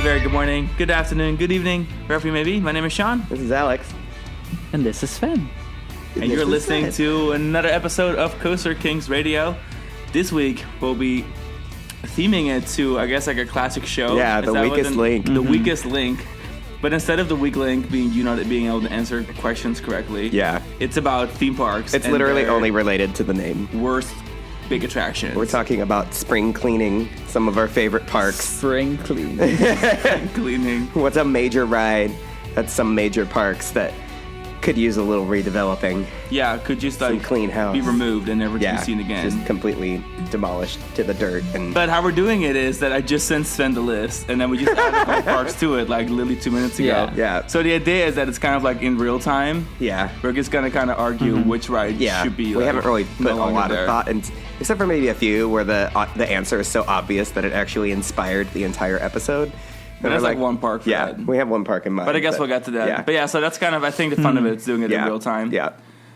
very good morning, good afternoon, good evening, wherever you may be. My name is Sean. This is Alex. And this is Sven. And you're listening to another episode of Coaster Kings Radio. This week, we'll be theming it to, I guess, like a classic show. Yeah, the weakest link. The weakest link. But instead of the weak link being you not being able to answer questions correctly, it's about theme parks. It's literally only related to the name. Worst big attractions. We're talking about spring cleaning, some of our favorite parks. Spring cleaning. Cleaning. What's a major ride at some major parks that could use a little redeveloping? Yeah, could just some clean house. Be removed and never to be seen again. Just completely demolished to the dirt. But how we're doing it is that I just sent Sven the list, and then we just added more parks to it, like literally 2 minutes ago. Yeah. So the idea is that it's kind of like in real time. Yeah. We're just gonna kind of argue which ride should be. We haven't really put no a lot there. of thought into, except for maybe a few where the answer is so obvious that it actually inspired the entire episode. And there's like one park for that. We have one park in mind. But I guess we'll get to that. Yeah. But yeah, so that's kind of, I think, the fun of it is doing it in real time. Yeah.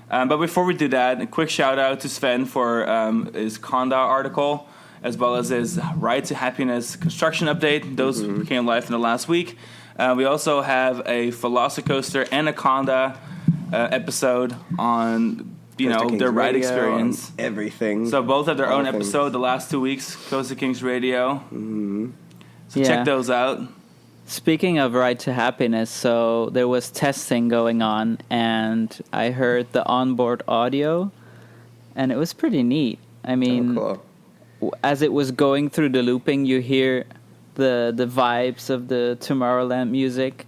But before we do that, a quick shout out to Sven for his Conda article, as well as his Ride to Happiness construction update. Those became live in the last week. We also have a Velocicoaster and a Conda episode on their ride experience. Everything. So both have their own episode the last 2 weeks, Coaster Kings Radio. Mm-hmm. So check those out. Speaking of Ride to Happiness, so there was testing going on, and I heard the onboard audio, and it was pretty neat. I mean, as it was going through the looping, you hear the vibes of the Tomorrowland music.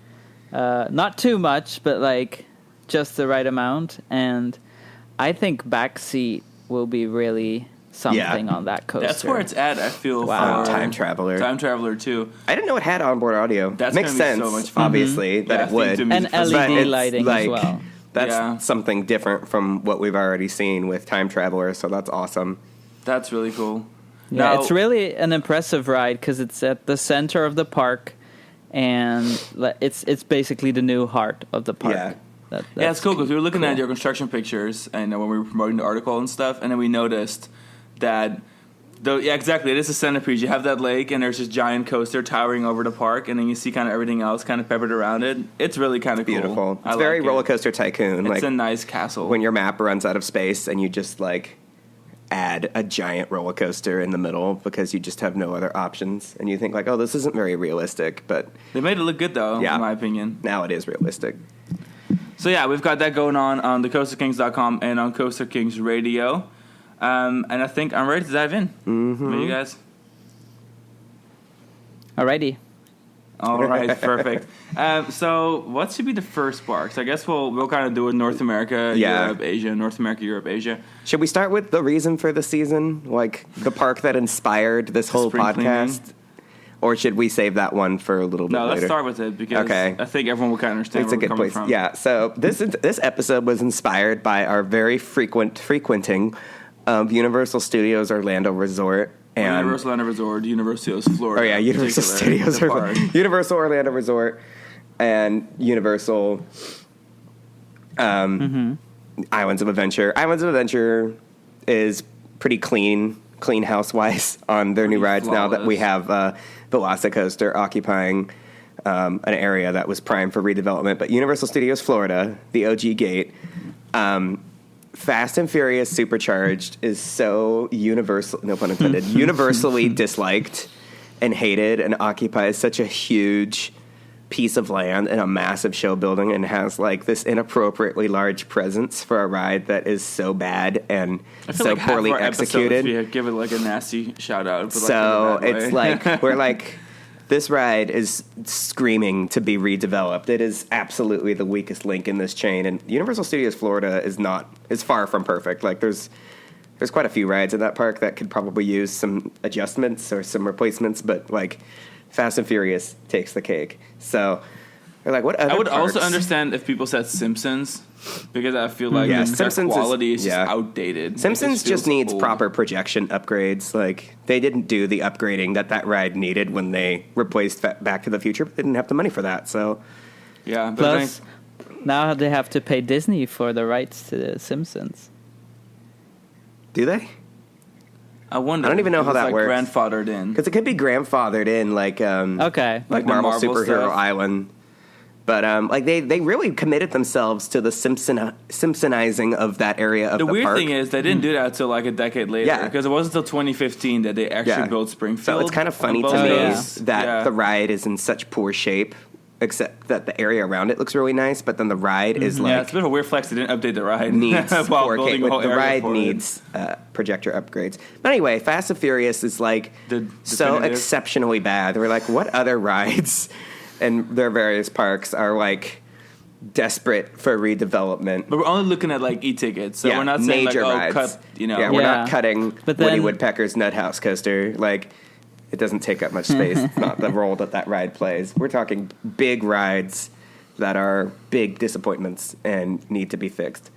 Not too much, but like just the right amount. And I think backseat will be really something on that coaster. That's where it's at, I feel. Wow. For Time Traveler too. I didn't know it had onboard audio. That makes sense, so much fun. obviously, that it would. And LED lighting as well. That's something different from what we've already seen with Time Traveler, so that's awesome. That's really cool. Yeah, now, it's really an impressive ride because it's at the center of the park, and it's basically the new heart of the park. Yeah. It's cool because we were looking at your construction pictures and when we were promoting the article and stuff, and then we noticed that, exactly, it is a centerpiece. You have that lake, and there's this giant coaster towering over the park, and then you see kind of everything else kind of peppered around it. It's really kind of cool. Beautiful. It's very Roller Coaster Tycoon. It's a nice castle. When your map runs out of space and you just add a giant roller coaster in the middle because you just have no other options, and you think oh, this isn't very realistic, but they made it look good though, in my opinion. Now it is realistic. So we've got that going on the CoasterKings.com and on Coaster Kings Radio. And I think I'm ready to dive in. Mm-hmm. Are you guys? Alrighty. All right, perfect. So what should be the first parks? I guess we'll kind of do it North America, Europe, Asia, North America, Europe, Asia. Should we start with the reason for the season? Like the park that inspired this whole podcast? Cleaning. Or should we save that one for a little bit later? No, let's start with it because I think everyone will kind of understand it's where a good we're coming place. from. Yeah, so this episode was inspired by our very frequenting of Universal Studios Orlando Resort. And Universal Orlando Resort, Universal Studios Florida. Oh yeah, Universal Studios, Universal Orlando Resort, and Universal Islands of Adventure. Islands of Adventure is pretty clean house-wise on their new rides now that we have Velocicoaster occupying an area that was primed for redevelopment. But Universal Studios Florida, the OG gate, Fast and Furious Supercharged is so universal, no pun intended, universally disliked and hated, and occupies such a huge piece of land and a massive show building, and has this inappropriately large presence for a ride that is so bad and so poorly executed. We give it a nasty shout out. So it's we're this ride is screaming to be redeveloped. It is absolutely the weakest link in this chain, and Universal Studios Florida is far from perfect. There's quite a few rides in that park that could probably use some adjustments or some replacements, but Fast and Furious takes the cake. So they're what other I would parks? also understand if people said Simpsons, because I feel like Simpsons quality is just outdated. Simpsons just needs proper projection upgrades. They didn't do the upgrading that ride needed when they replaced Back to the Future, but they didn't have the money for that. So yeah. Plus, now they have to pay Disney for the rights to the Simpsons. Do they? I wonder. I don't even know how that works. Grandfathered in, because it could be grandfathered in, like like Marvel Superhero stuff. Island. But like they really committed themselves to the Simpsonizing of that area of the park. The weird thing is they didn't do that until like a decade later, because it wasn't until 2015 that they actually built Springfield. So it's kind of funny to me that the ride is in such poor shape. Except that the area around it looks really nice, but then the ride is like... Yeah, it's a bit of a weird flex. They didn't update the ride. Needs while 4K. building a whole The area ride for needs projector upgrades. But anyway, Fast and Furious is like so exceptionally bad. We're like, what other rides in their various parks are like desperate for redevelopment? But we're only looking at like e-tickets, so we're not saying like, rides. Cut, we're not cutting Woody Woodpecker's Nut House coaster. Like... It doesn't take up much space. It's not the role that ride plays. We're talking big rides that are big disappointments and need to be fixed.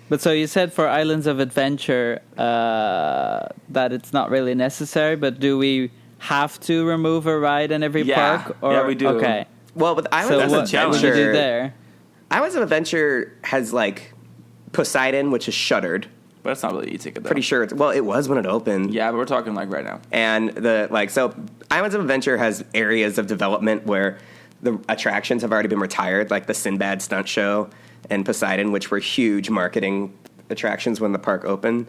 But so you said for Islands of Adventure that it's not really necessary, but do we have to remove a ride in every park? Or? Yeah, we do. Okay. Well, with Islands of Adventure... What would you do there? Islands of Adventure has, like, Poseidon, which is shuttered. But that's not really e-ticket, though. Pretty sure it was when it opened. Yeah, but we're talking like right now. And so Islands of Adventure has areas of development where the attractions have already been retired, like the Sinbad stunt show and Poseidon, which were huge marketing attractions when the park opened.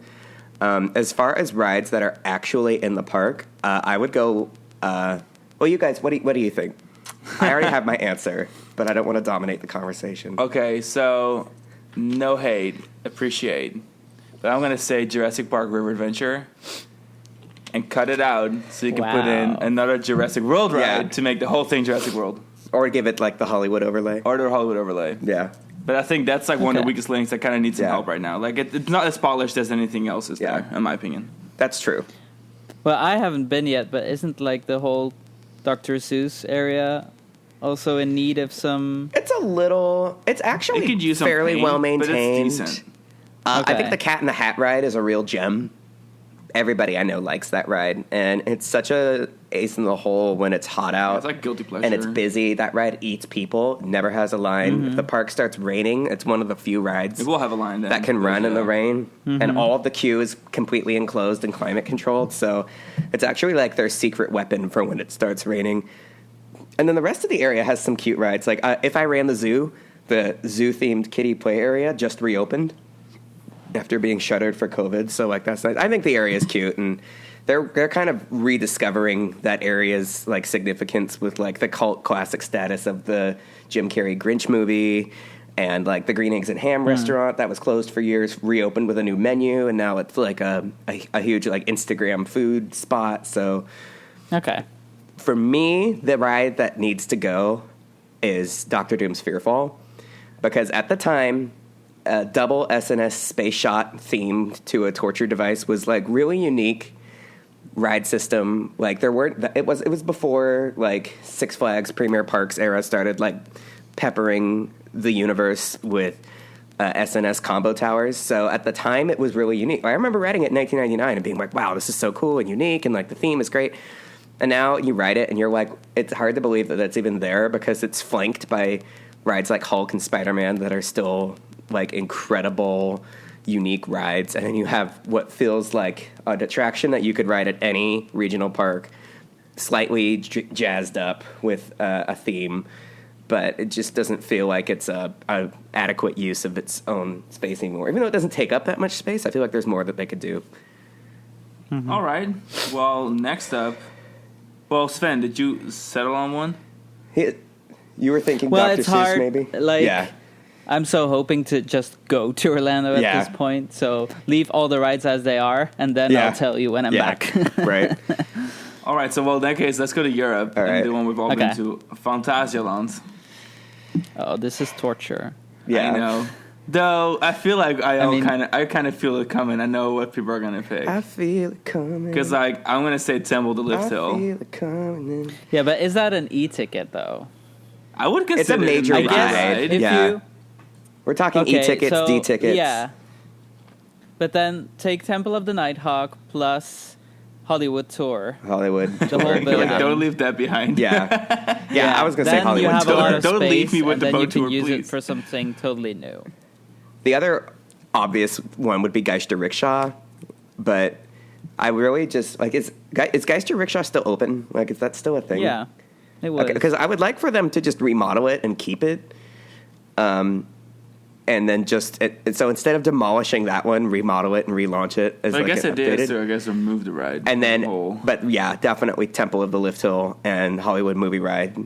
As far as rides that are actually in the park, I would go. Well, you guys, what do you think? I already have my answer, but I don't want to dominate the conversation. Okay, so no hate, appreciate. But I'm going to say Jurassic Park River Adventure and cut it out so you can put in another Jurassic World ride to make the whole thing Jurassic World. Or give it like the Hollywood overlay. Yeah. But I think that's like one of the weakest links that kind of needs some help right now. Like it's not as polished as anything else is there, in my opinion. That's true. Well, I haven't been yet, but isn't like the whole Dr. Seuss area also in need of some... It's actually fairly well maintained. But it's decent. I think the Cat in the Hat ride is a real gem. Everybody I know likes that ride, and it's such a ace in the hole when it's hot out. It's like guilty pleasure. And it's busy. That ride eats people, never has a line. If the park starts raining, it's one of the few rides it will have a line then, that can run in the rain. And all of the queue is completely enclosed and climate controlled, so it's actually like their secret weapon for when it starts raining. And then the rest of the area has some cute rides. Like if I ran the zoo-themed kiddie play area just reopened after being shuttered for COVID, so like that's nice. I think the area is cute, and they're kind of rediscovering that area's like significance with like the cult classic status of the Jim Carrey Grinch movie, and like the Green Eggs and Ham restaurant that was closed for years reopened with a new menu, and now it's like a huge like Instagram food spot. So for me, the ride that needs to go is Doctor Doom's Fearfall, because at the time, a double SNS space shot themed to a torture device was like really unique ride system. Like it was before like Six Flags Premier Parks era started like peppering the universe with SNS combo towers. So at the time it was really unique. I remember riding it in 1999 and being like, wow, this is so cool and unique, and like the theme is great. And now you ride it and you're like, it's hard to believe that that's even there, because it's flanked by rides like Hulk and Spider-Man that are still like incredible, unique rides. And then you have what feels like an attraction that you could ride at any regional park, slightly jazzed up with a theme, but it just doesn't feel like it's a adequate use of its own space anymore. Even though it doesn't take up that much space, I feel like there's more that they could do. All right. Well, next up, Sven, did you settle on one? You were thinking Dr. It's Seuss, hard, maybe? Like, I'm so hoping to just go to Orlando at this point. So leave all the rides as they are, and then I'll tell you when I'm back. Right. All right. So, in that case, let's go to Europe and the one we've all been to, Phantasialand. Oh, this is torture. Yeah. I know. Though I feel like I kind of feel it coming. I know what people are gonna pick. I feel it coming. Because I'm gonna say Temple to Lift Hill. I feel it coming. Yeah, but is that an e-ticket though? I would consider it's a major ride. We're talking e-tickets, D-tickets. Yeah. But then take Temple of the Nighthawk plus Hollywood Tour. The whole building. Don't leave that behind. Yeah, I was going to say Hollywood you have Tour. A lot of don't space, leave me with the boat tour, please. And then you can use please. it for something totally new. The other obvious one would be Geister Rickshaw, but I really just like is Geister Rickshaw still open? Like, is that still a thing? Yeah, it was. Because I would like for them to just remodel it and keep it. And then so instead of demolishing that one, remodel it and relaunch it. As I guess it did. So I guess remove the ride. And then, but yeah, definitely Temple of the Lift Hill and Hollywood Movie Ride,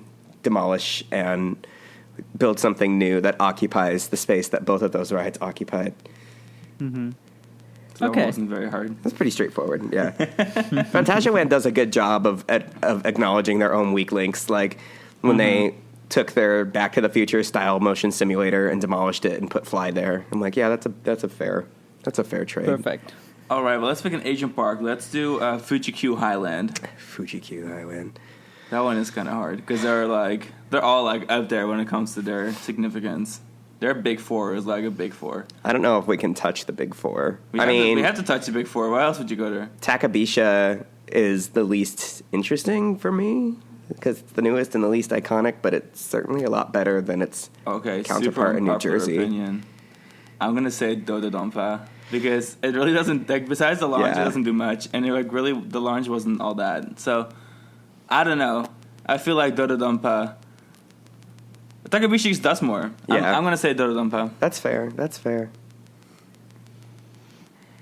demolish and build something new that occupies the space that both of those rides occupied. Mm-hmm. So okay, it wasn't very hard. That's pretty straightforward. Yeah, Fantasyland does a good job of acknowledging their own weak links, like when they took their Back to the Future style motion simulator and demolished it and put Fly there. I'm like, yeah, that's a fair trade. Perfect. All right, well, let's pick an Asian park. Let's do Fuji-Q Highland. Fuji-Q Highland. That one is kind of hard because they're all like up there when it comes to their significance. Their big four is like a big four. I don't know if we can touch the big four. We have to touch the big four. Why else would you go there? Takabisha is the least interesting for me, because it's the newest and the least iconic, but it's certainly a lot better than its counterpart in New Jersey. Opinion. I'm gonna say Dododonpa because it really doesn't. Like, besides the launch, it doesn't do much, and the launch wasn't all that. So I don't know. I feel like Dododonpa. Takabisha does more. Yeah. I'm gonna say Dododonpa. That's fair.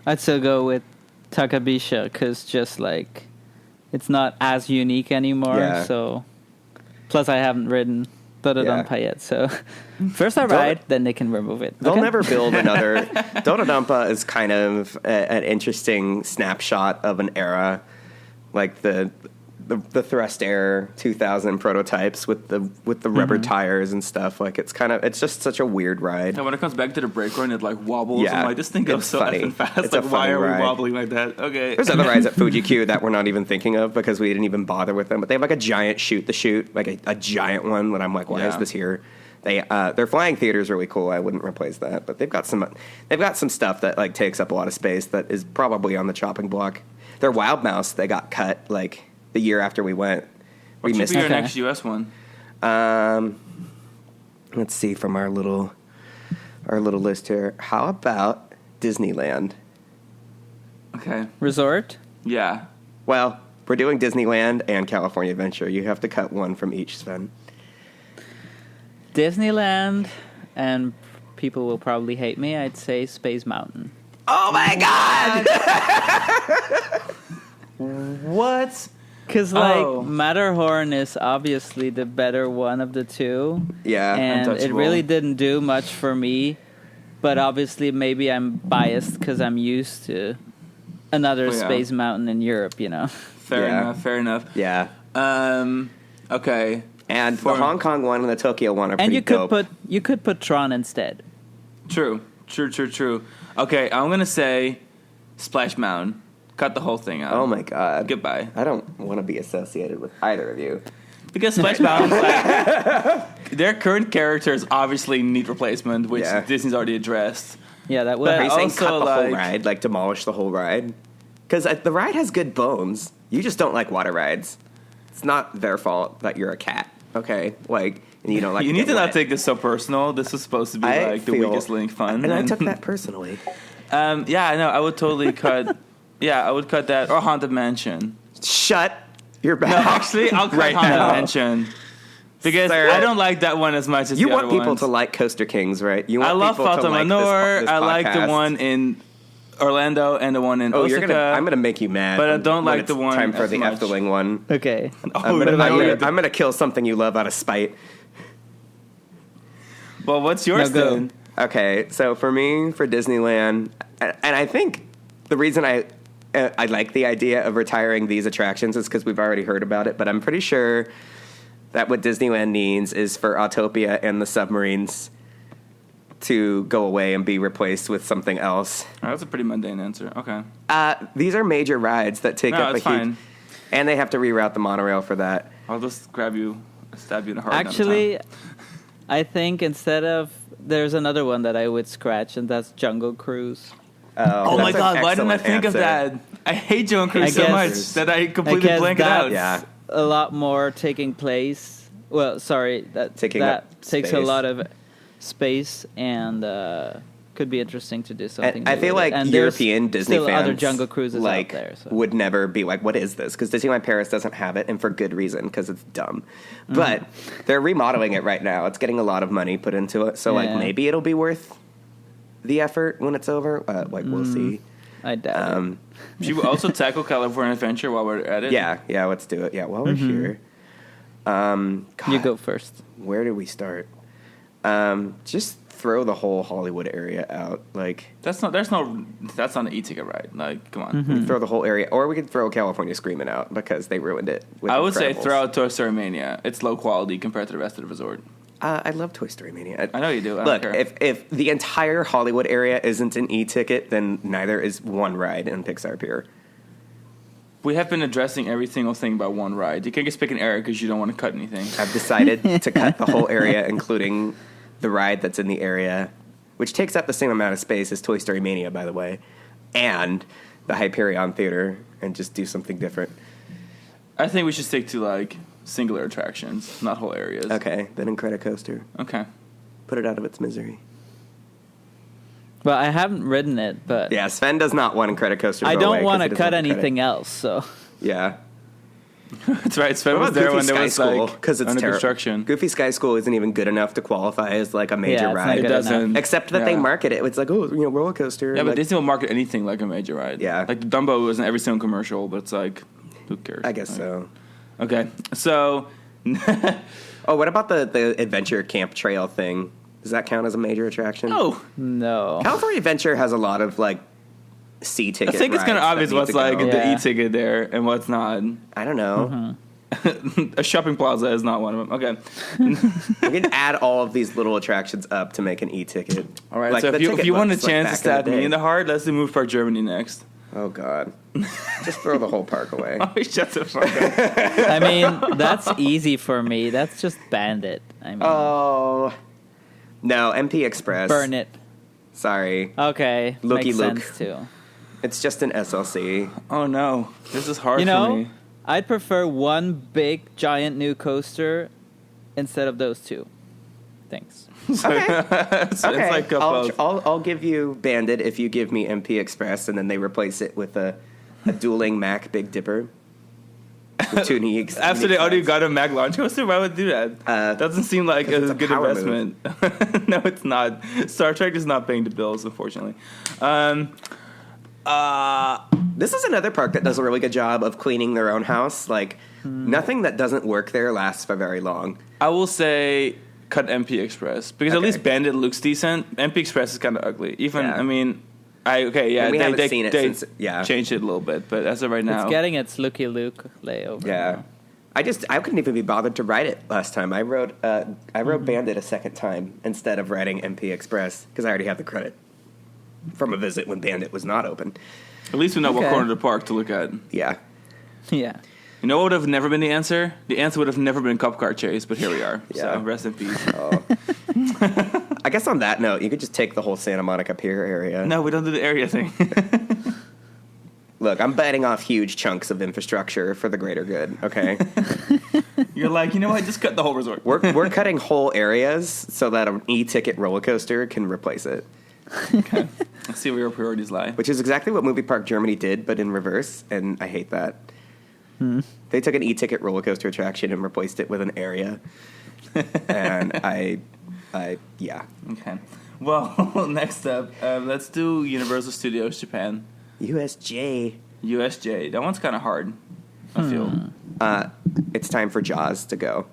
I'd still go with Takabisha because just like it's not as unique anymore. Yeah. So, plus I haven't ridden Dododonpa yet. So, first I ride, then they can remove it. They'll never build another. Dododonpa is kind of an interesting snapshot of an era, like the Thrust Air 2000 prototypes with the rubber tires and stuff. Like, it's just such a weird ride. And when it comes back to the brake run, it like wobbles. Yeah, I'm like, this thing goes so effing fast. It's like, why are ride. we wobbling like that? Okay. There's other rides at Fuji-Q that we're not even thinking of because we didn't even bother with them. But they have like a giant shoot, like a giant one that I'm like, why is this here? Their flying theater is really cool. I wouldn't replace that, but they've got some stuff that like takes up a lot of space that is probably on the chopping block. Their Wild Mouse, they got cut like the year after we went. What should be your next US one? Let's see from our little list here. How about Disneyland? Okay. Resort? Yeah. Well, we're doing Disneyland and California Adventure. You have to cut one from each, Sven. Disneyland, and people will probably hate me. I'd say Space Mountain. Oh my God! What? Because, Matterhorn is obviously the better one of the two. Yeah, and it really didn't do much for me. But obviously, maybe I'm biased because I'm used to another Space Mountain in Europe, you know? Fair enough. Yeah. Okay. And the Hong Kong one and the Tokyo one are and pretty dope. You could put Tron instead. True. Okay, I'm going to say Splash Mountain. Cut the whole thing out. Oh my God. Goodbye. I don't want to be associated with either of you. Because Splash Mountain, like, their current characters obviously need replacement, which Disney's already addressed. Yeah, that would. Are you saying also, cut the whole ride, like demolish the whole ride? Because the ride has good bones. You just don't like water rides. It's not their fault that you're a cat. Okay, like, and you don't like. You need to not take this so personal. This was supposed to be the weakest link fun, and I took that personally. Yeah, no, I would totally cut. Yeah, I would cut that or Haunted Mansion. Shut your mouth. No, actually, I'll cut Haunted Mansion because I don't like that one as much as you the want other people ones. to like Coaster Kings, right? You want I love people to like Manor. this I like the podcast. one in Orlando and the one in Osaka. I'm gonna make you mad. But I don't like it's the one time for as the much. Efteling one. Okay. I'm gonna kill something you love out of spite. Well, what's yours then? Okay, so for me, for Disneyland, and I think the reason I like the idea of retiring these attractions is because we've already heard about it, but I'm pretty sure that what Disneyland needs is for Autopia and the submarines to go away and be replaced with something else. Oh, that's a pretty mundane answer. Okay. These are major rides that take up a huge... And they have to reroute the monorail for that. I'll just stab you in the heart. Actually, I think instead of... There's another one that I would scratch, and that's Jungle Cruise. Oh my God, why didn't I think of that? I hate Jungle Cruise so much that I completely blank it out. Yeah. A lot more taking place. Well, sorry, that takes a lot of space and could be interesting to do something. I feel like European Disney still fans other Jungle Cruises like out there, so. would never be like, "What is this?" Because Disneyland Paris doesn't have it, and for good reason, because it's dumb. But they're remodeling it right now. It's getting a lot of money put into it, so like maybe it'll be worth the effort when it's over. We'll see. I doubt it. Should we also tackle California Adventure while we're at it? Yeah, let's do it. Yeah, while we're here. God, You go first. Where do we start? Just throw the whole Hollywood area out. Like that's not an e-ticket ride. Like, come on. we could throw the whole area, or we could throw California Screaming out because they ruined it. With I would say Incredibles. throw out Toy Story Mania. It's low quality compared to the rest of the resort. I love Toy Story Mania. I know you do. I Look, don't care. if the entire Hollywood area isn't an e-ticket, then neither is one ride in Pixar Pier. We have been addressing every single thing about one ride. You can't just pick an area because you don't want to cut anything. I've decided to cut the whole area, including the ride that's in the area, which takes up the same amount of space as Toy Story Mania, by the way, and the Hyperion Theater, and just do something different. I think we should stick to like singular attractions, not whole areas. Okay, then Incredicoaster. Okay. Put it out of its misery. Well, I haven't ridden it, but Yeah, Sven does not want Incredicoaster to I go don't away 'cause want he to doesn't cut want to anything else. So Yeah. That's right. Sven What was about there Goofy when there Sky was School? like Because it's under terrible. construction. Goofy Sky School isn't even good enough to qualify as like a major Yeah, it's not ride. It good doesn't. enough. Except that they market it. It's like, roller coaster. Yeah, but like, Disney will market anything like a major ride. Yeah. Like Dumbo was in every single commercial, but it's like, who cares? I guess Like, so. Okay, so Oh, what about the Adventure Camp Trail thing? Does that count as a major attraction? no. California Adventure has a lot of like C ticket. I think it's kind of rides that obvious need what's to like go. the Yeah. e-ticket there and what's not. I don't know. A shopping plaza is not one of them. Okay. We can add all of these little attractions up to make an e-ticket. All right. Like so the if you ticket want a books, like chance to back stab in the me in day. the heart, let's do Move Park Germany next. Oh God! Just throw the whole park away. Oh, shut the fuck up. I mean, that's easy for me. That's just Bandit. I mean, Oh no, MP Express. burn it. Sorry, Okay, Looky makes Luke. sense too. it's just an SLC. Oh no, this is hard You for know, me. I'd prefer one big giant new coaster instead of those two. Thanks. Okay. It's Okay, like a both. I'll give you Bandit if you give me MP Express, and then they replace it with a dueling Mac Big Dipper. With two unique. After they unique already sides. got a Mag launch coaster, why would they do that? Doesn't seem like it's a a good power investment. No, it's not. Star Trek is not paying the bills, unfortunately. This is another park that does a really good job of cleaning their own house. Like nothing that doesn't work there lasts for very long. I will say cut MP Express because at Okay. least Bandit looks decent. MP Express is kind of ugly. Even Yeah. I mean, we we haven't seen it they since- yeah. changed it a little bit, but as of right now, It's getting its Looky Luke layover. Yeah. I couldn't even be bothered to ride it last time. I rode Bandit a second time instead of riding MP Express because I already have the credit from a visit when Bandit was not open. at least we know what Okay. corner of the park to look at. Yeah. Yeah. You know what would have never been the answer? The answer would have never been Cup Car Chase, but here we are. Yeah. So rest in peace. Oh. I guess on that note, you could just take the whole Santa Monica Pier area. No, we don't do the area thing. Look, I'm biting off huge chunks of infrastructure for the greater good. Okay, You're like, you know what? Just cut the whole resort. we're cutting whole areas so that an e-ticket roller coaster can replace it, Okay. Let's see where your priorities lie. which is exactly what Movie Park Germany did, but in reverse. And I hate that. They took an e-ticket roller coaster attraction and replaced it with an area, and yeah. Okay. Well, next up, let's do Universal Studios Japan. USJ. USJ. That one's kind of hard, I feel. It's time for Jaws to go.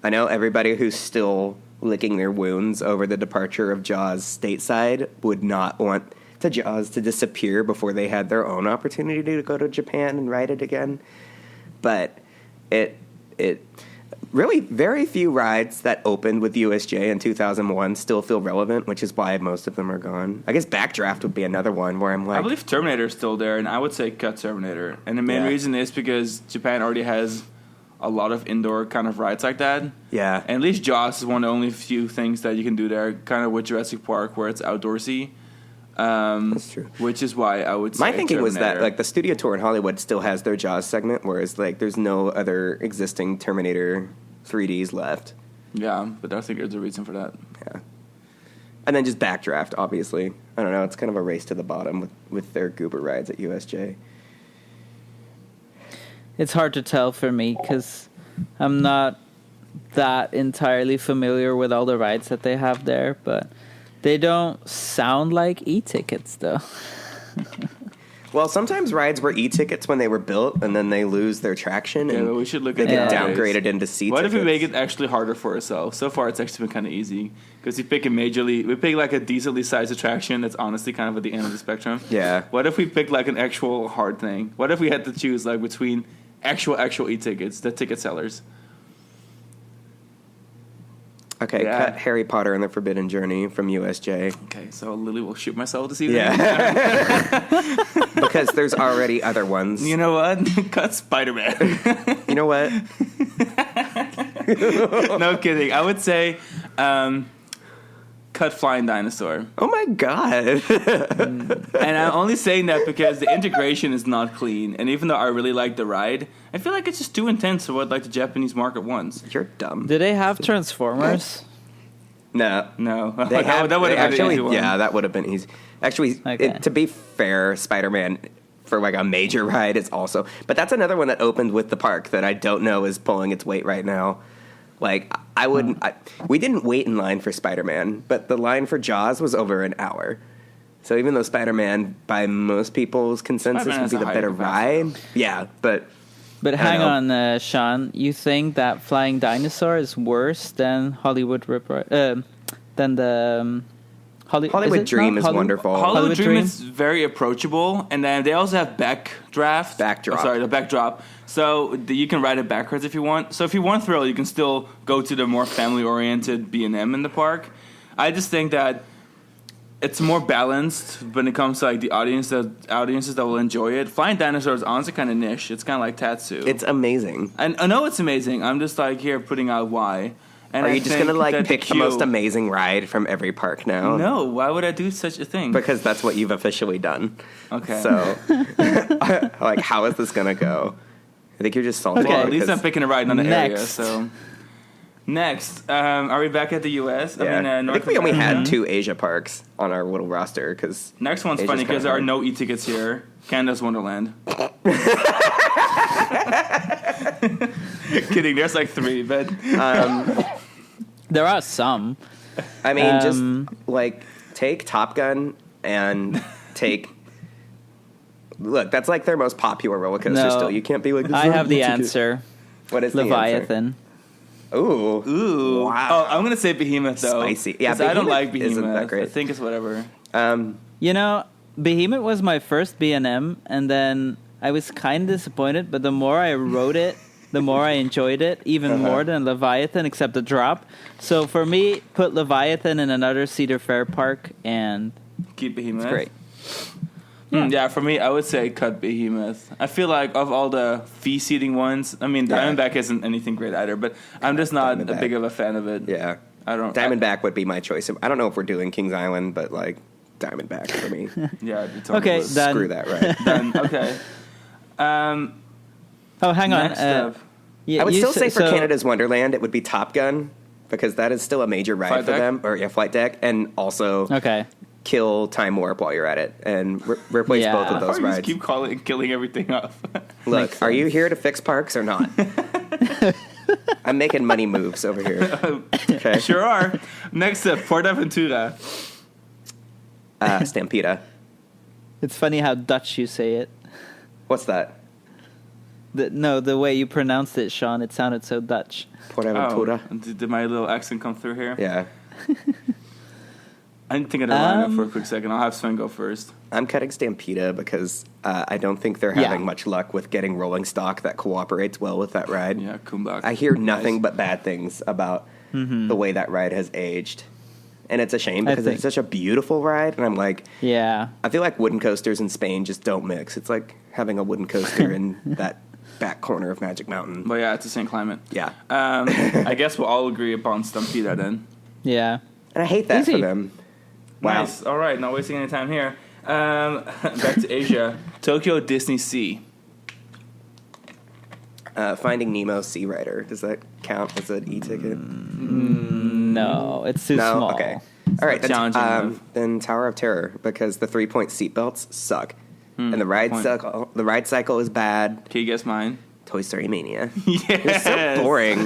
I know everybody who's still licking their wounds over the departure of Jaws stateside would not want to Jaws to disappear before they had their own opportunity to go to Japan and ride it again. But it really very few rides that opened with USJ in 2001 still feel relevant, which is why most of them are gone. I guess Backdraft would be another one where I'm like, I believe Terminator is still there, and I would say cut Terminator. And the main Yeah. reason is because Japan already has a lot of indoor kind of rides like that. yeah. And at least Jaws is one of the only few things that you can do there, kind of with Jurassic Park, where it's outdoorsy. That's true. Which is why I would say My thinking was that Terminator. like the studio tour in Hollywood still has their Jaws segment, whereas like there's no other existing Terminator 3Ds left. Yeah, but I think there's a reason for that. And then just backdraft, obviously. I don't know. It's kind of a race to the bottom with their goober rides at USJ. It's hard to tell for me because I'm not that entirely familiar with all the rides that they have there, but they don't sound like e-tickets, though. Well, sometimes rides were e-tickets when they were built, and then they lose their traction. Yeah, and but we should look they at get that. downgraded into C-tickets. What if we make it actually harder for ourselves? So far, it's actually been kind of easy because we pick like a decently sized attraction that's honestly kind of at the end of the spectrum. Yeah. What if we pick like an actual hard thing? What if we had to choose like between actual e-tickets, the ticket sellers? Okay, cut Harry Potter and the Forbidden Journey from USJ. Okay, so Lily will shoot myself this evening. Yeah. Because there's already other ones. You know what? Cut Spider-Man. You know what? No kidding. I would say cut Flying Dinosaur. Oh my god. And I'm only saying that because the integration is not clean. And even though I really like the ride, I feel like it's just too intense for what like the Japanese market wants. You're dumb. Do they have Transformers? No. They have, that would have been an easy one. Yeah, that would have been easy. Actually, Okay. to be fair, Spider-Man for like a major ride is also... But that's another one that opened with the park that I don't know is pulling its weight right now. Like, I wouldn't... we didn't wait in line for Spider-Man, but the line for Jaws was over an hour. So even though Spider-Man, by most people's consensus, would be the better ride... Yeah, but... But hang on, Sean. You think that Flying Dinosaur is worse than Hollywood than the Hollywood Dream is wonderful. Hollywood Dream is very approachable, and then they also have Backdraft. The Backdrop. So you can ride it backwards if you want. So if you want thrill, you can still go to the more family-oriented B&M in the park. I just think that it's more balanced when it comes to like the audiences that will enjoy it. Flying Dinosaur is honestly kind of niche. It's kind of like Tatsu. It's amazing. And I know it's amazing. I'm just like here putting out why. And Are you just going to like pick the most amazing ride from every park now? No. Why would I do such a thing? Because that's what you've officially done. Okay. So, like, how is this going to go? I think you're just salty. Well, at least I'm picking a ride on the area. Next. So next, are we back at the U.S.? Yeah. I I think we only had 2 Asia parks on our little roster. Cause next one's funny because there are no e-tickets here. Canada's Wonderland. Kidding. There's like 3, but There are some. I mean, just like take Top Gun and take. Look, that's like their most popular roller coaster. No. Still, you can't be like. I have the answer. What is Leviathan. The answer? Ooh, wow. Oh, I'm gonna say Behemoth though. Spicy. Yeah, I don't like Behemoth isn't Behemoth. that great. I think it's whatever. You know, Behemoth was my first B&M, and then I was kind of disappointed. But the more I rode it, the more I enjoyed it, even more than Leviathan, except the drop. So for me, put Leviathan in another Cedar Fair park, and Keep Behemoth. it's great. Yeah, for me, I would say cut Behemoth. I feel like of all the fee seating ones, I mean, Diamondback isn't anything great either, but I'm just not a big of a fan of it. Yeah. Diamondback would be my choice. I don't know if we're doing Kings Island, but like Diamondback for me. Yeah. Okay, done. Screw that, right? Done. Okay. Oh, hang on. Next up. Yeah, I would still say for so- Canada's Wonderland, it would be Top Gun because that is still a major ride Flight for Deck? them. Or Flight Deck, and also kill Time Warp while you're at it and replace both of those Or you rides. just keep killing everything off. Look, are you here to fix parks or not? I'm making money moves over here. Okay. Sure are. Next up, PortAventura. Stampeda. It's funny how Dutch you say it. What's that? The way you pronounced it, Sean, it sounded so Dutch. PortAventura. Did my little accent come through here? Yeah. I didn't think I'd line up for a quick second. I'll have Sven go first. I'm cutting Stampeda because I don't think they're having much luck with getting rolling stock that cooperates well with that ride. Yeah, Kumbak. I hear nothing but bad things about the way that ride has aged. And it's a shame because it's such a beautiful ride. And I'm like, yeah. I feel like wooden coasters in Spain just don't mix. It's like having a wooden coaster in that back corner of Magic Mountain. But yeah, it's the same climate. Yeah. I guess we'll all agree upon Stampeda then. Yeah. And I hate that Easy. for them. Wow. Nice. All right, not wasting any time here. Back to Asia. Tokyo Disney Sea. Finding Nemo Sea Rider. Does that count as an e-ticket? No, it's too small. Okay. All right, challenging enough. Then Tower of Terror, because the 3-point seatbelts suck. And the ride cycle is bad. Can you guess mine? Toy Story Mania. Yes. It's so boring.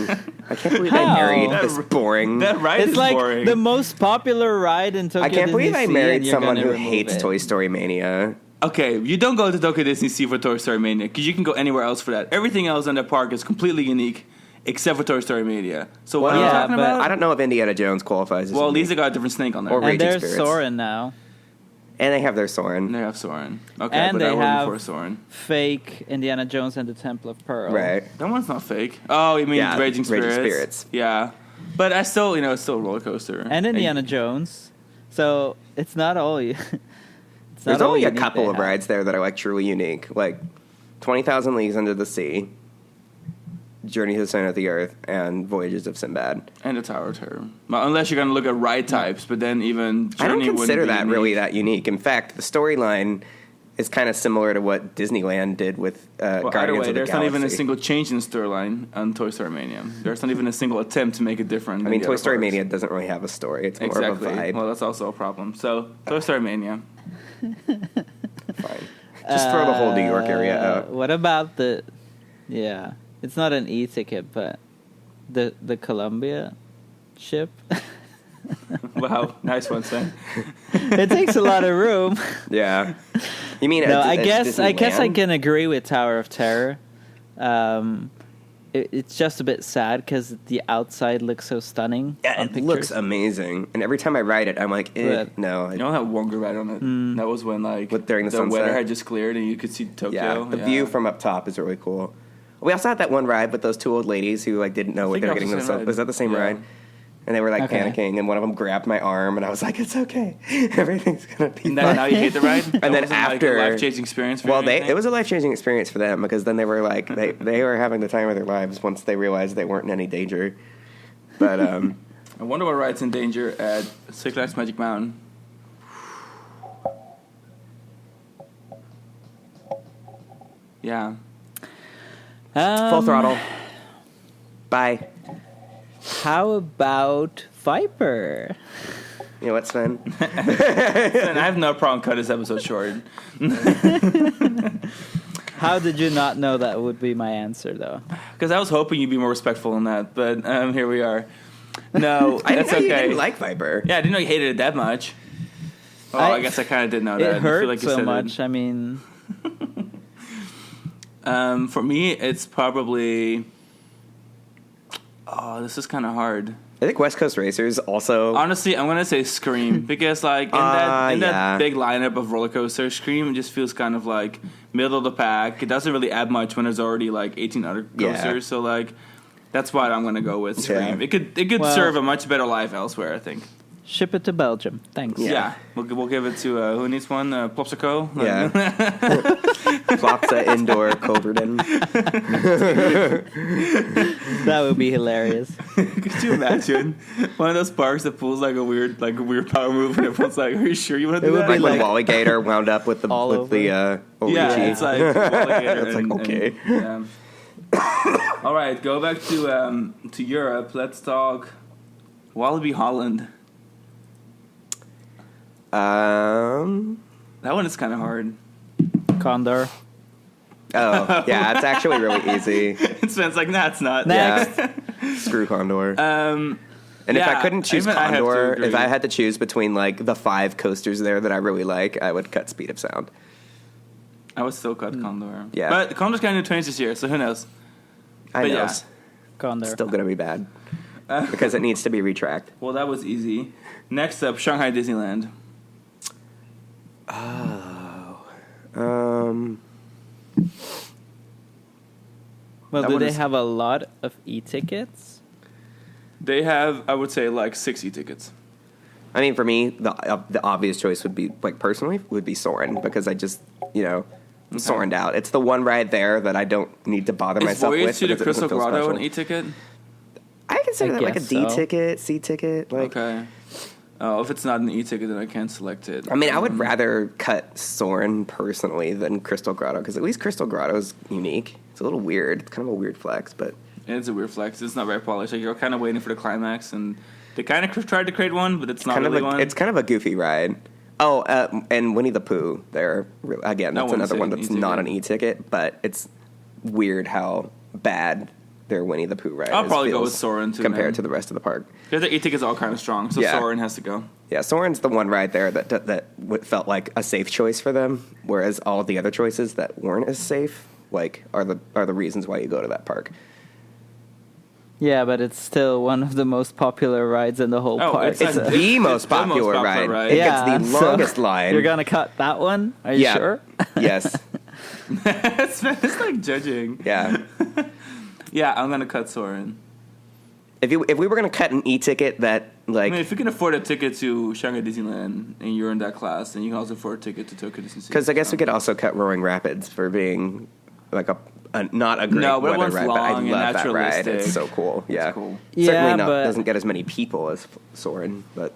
I can't believe I married this boring. That ride It's is like boring. the most popular ride in Tokyo I can't believe I Disney Sea, married and you're someone gonna who remove hates it. Toy Story Mania. Okay, you don't go to Tokyo Disney Sea for Toy Story Mania because you can go anywhere else for that. Everything else in the park is completely unique except for Toy Story Mania. So what are you talking but about? I don't know if Indiana Jones qualifies as Well, unique. Lisa got a different snake on there. Or And Raging there's Spirits. Soren now. And they have their Soren. They have Soren. Okay, And but they that wasn't have before Soren. fake Indiana Jones and the Temple of Pearl. Right. That one's not fake. Oh, you mean Yeah, Raging Spirits? Raging Spirits. Yeah. But I still, it's still a roller coaster. And Indiana Jones. So it's not all you. There's only a couple of rides there that are like truly unique, like 20,000 Leagues Under the Sea, Journey to the Center of the Earth, and Voyages of Sinbad. And the Tower of Terror. Well, unless you're going to look at ride types, but then even Journey I don't consider wouldn't be that unique. really that unique. In fact, the storyline is kind of similar to what Disneyland did with Well, either Guardians way, of the there's Galaxy. not even a single change in the storyline on Toy Story Mania. There's not even a single attempt to make it different. I than mean, the Toy other Story parks. Mania doesn't really have a story. It's more Exactly. of a vibe. Well, that's also a problem. So, Toy Story Mania. Fine. Just throw the whole New York area out. What about the? Yeah, it's not an e-ticket, but the Columbia ship. Wow, nice one, Sven. It takes a lot of room. Yeah. You mean No, at I guess I Disneyland? can agree with Tower of Terror. It's just a bit sad because the outside looks so stunning. Yeah, on it pictures. looks amazing. And every time I ride it, I'm like, But- no. You know that one good ride on it? That was when, During the sunset? weather had just cleared and you could see Tokyo. Yeah, the view from up top is really cool. We also had that one ride with those two old ladies who didn't know what think they were that was getting the same themselves. ride. Was that the same Yeah. ride? And they were Okay. panicking, and one of them grabbed my arm, and I was like, "It's okay, everything's gonna be And fine." then now you hate the ride? And then after, a life-changing experience for well, you, or anything? it was a life-changing experience for them because then they were like, they were having the time of their lives once they realized they weren't in any danger. But I wonder what ride's in danger at Six Flags Magic Mountain. Yeah. full throttle. Bye. How about Viper? You know what, Sven? And I have no problem cutting this episode short. How did you not know that would be my answer, though? Because I was hoping you'd be more respectful than that, but here we are. No, I didn't that's know you okay. didn't like Viper. Yeah, I didn't know you hated it that much. Oh, I guess I kind of did know that. It I hurt feel like you so said much. I mean, For me, it's probably... Oh, this is kind of hard. I think West Coast Racers also. Honestly, I'm gonna say Scream because, in yeah. that big lineup of roller coasters, Scream just feels kind of like middle of the pack. It doesn't really add much when there's already 18 other coasters. So that's why I'm gonna go with Scream. Yeah. It could serve a much better life elsewhere, I think. ship it to Belgium. Thanks. Yeah, we'll give it to who needs one? Plopsico? Yeah. Plopsa Indoor Coverton. That would be hilarious. Could you imagine one of those parks that pulls a weird power move and everyone's like, "Are you sure you want to do that?" Like when Wally Gator wound up with the Oichi. Yeah, it's like alligator It's like, okay. yeah. All right, go back to Europe. Let's talk Wallaby Holland. That one is kind of hard. Condor. Oh, yeah, it's actually really easy. Sven's like, nah, it's not. Next. Yeah. Screw Condor. And And if I couldn't choose I have to Condor, agree. if I had to choose between the 5 coasters there that I really like, I would cut Speed of Sound. I would still cut Condor. Yeah. But Condor's got new trains this year, so who knows? I But know. yeah. Condor. It's still going to be bad because it needs to be retracked. Well, that was easy. Next up, Shanghai Disneyland. Well, That do one they is- have a lot of e-tickets? They have, I would say, 60 tickets. I mean, for me, the obvious choice would be, personally, would be Soarin' because I just, I'm Soarin'd out. It's the one ride there that I don't need to bother Is myself Voyage with. to the because it doesn't Crystal feel Grotto special. an e-ticket? I consider I that a guess D so. ticket, C ticket. Okay. Oh, if it's not an e-ticket, then I can't select it. I mean, I would rather cut Soarin' personally than Crystal Grotto because at least Crystal Grotto is unique. It's a little weird. It's kind of a weird flex, but It's a weird flex. It's not very polished. You're kind of waiting for the climax, and They kind of tried to create one, but it's not really one. It's kind of a goofy ride. Oh, and Winnie the Pooh. There again, that's another one that's not an e-ticket, but it's weird how bad their Winnie the Pooh ride is. I'll probably go with Soarin' too, compared to the rest of the park. The e-ticket's all kind of strong, so Soarin' has to go. Yeah, Soarin's the one ride there that felt like a safe choice for them, whereas all the other choices that weren't as safe, like, are the reasons why you go to that park. Yeah, but it's still one of the most popular rides in the whole park. It's the most popular ride. It gets the longest line. You're going to cut that one? Are you sure? Yes. It's like judging. Yeah. Yeah, I'm going to cut Soarin'. If we were going to cut an e-ticket that, like... I mean, if you can afford a ticket to Shanghai Disneyland and you're in that class, then you can also afford a ticket to Tokyo Disney Sea. Because I guess we could also cut Roaring Rapids for being, like, not a great weather ride, but I love that ride. It's so cool. Yeah. It's cool. Certainly doesn't get as many people as Soarin', but...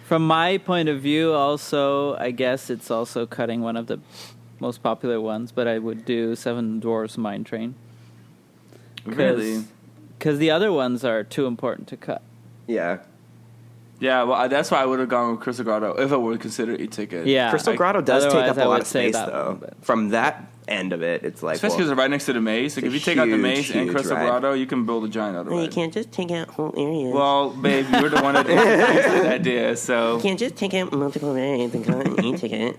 From my point of view, also, I guess it's also cutting one of the most popular ones, but I would do Seven Dwarfs Mine Train. Really? Because the other ones are too important to cut. Yeah. Yeah, well, that's why I would have gone with Crystal Grotto if I would consider e-ticket. Yeah. Crystal Grotto does take up a lot of space, though. From that end of it, it's like... Especially because it's right next to the maze. Like, if you take out the maze and Crystal Grotto, you can build a giant out of it. You can't just take out whole areas. Well, babe, you're the one that introduced the idea, so... You can't just take out multiple rides and call it an e-ticket.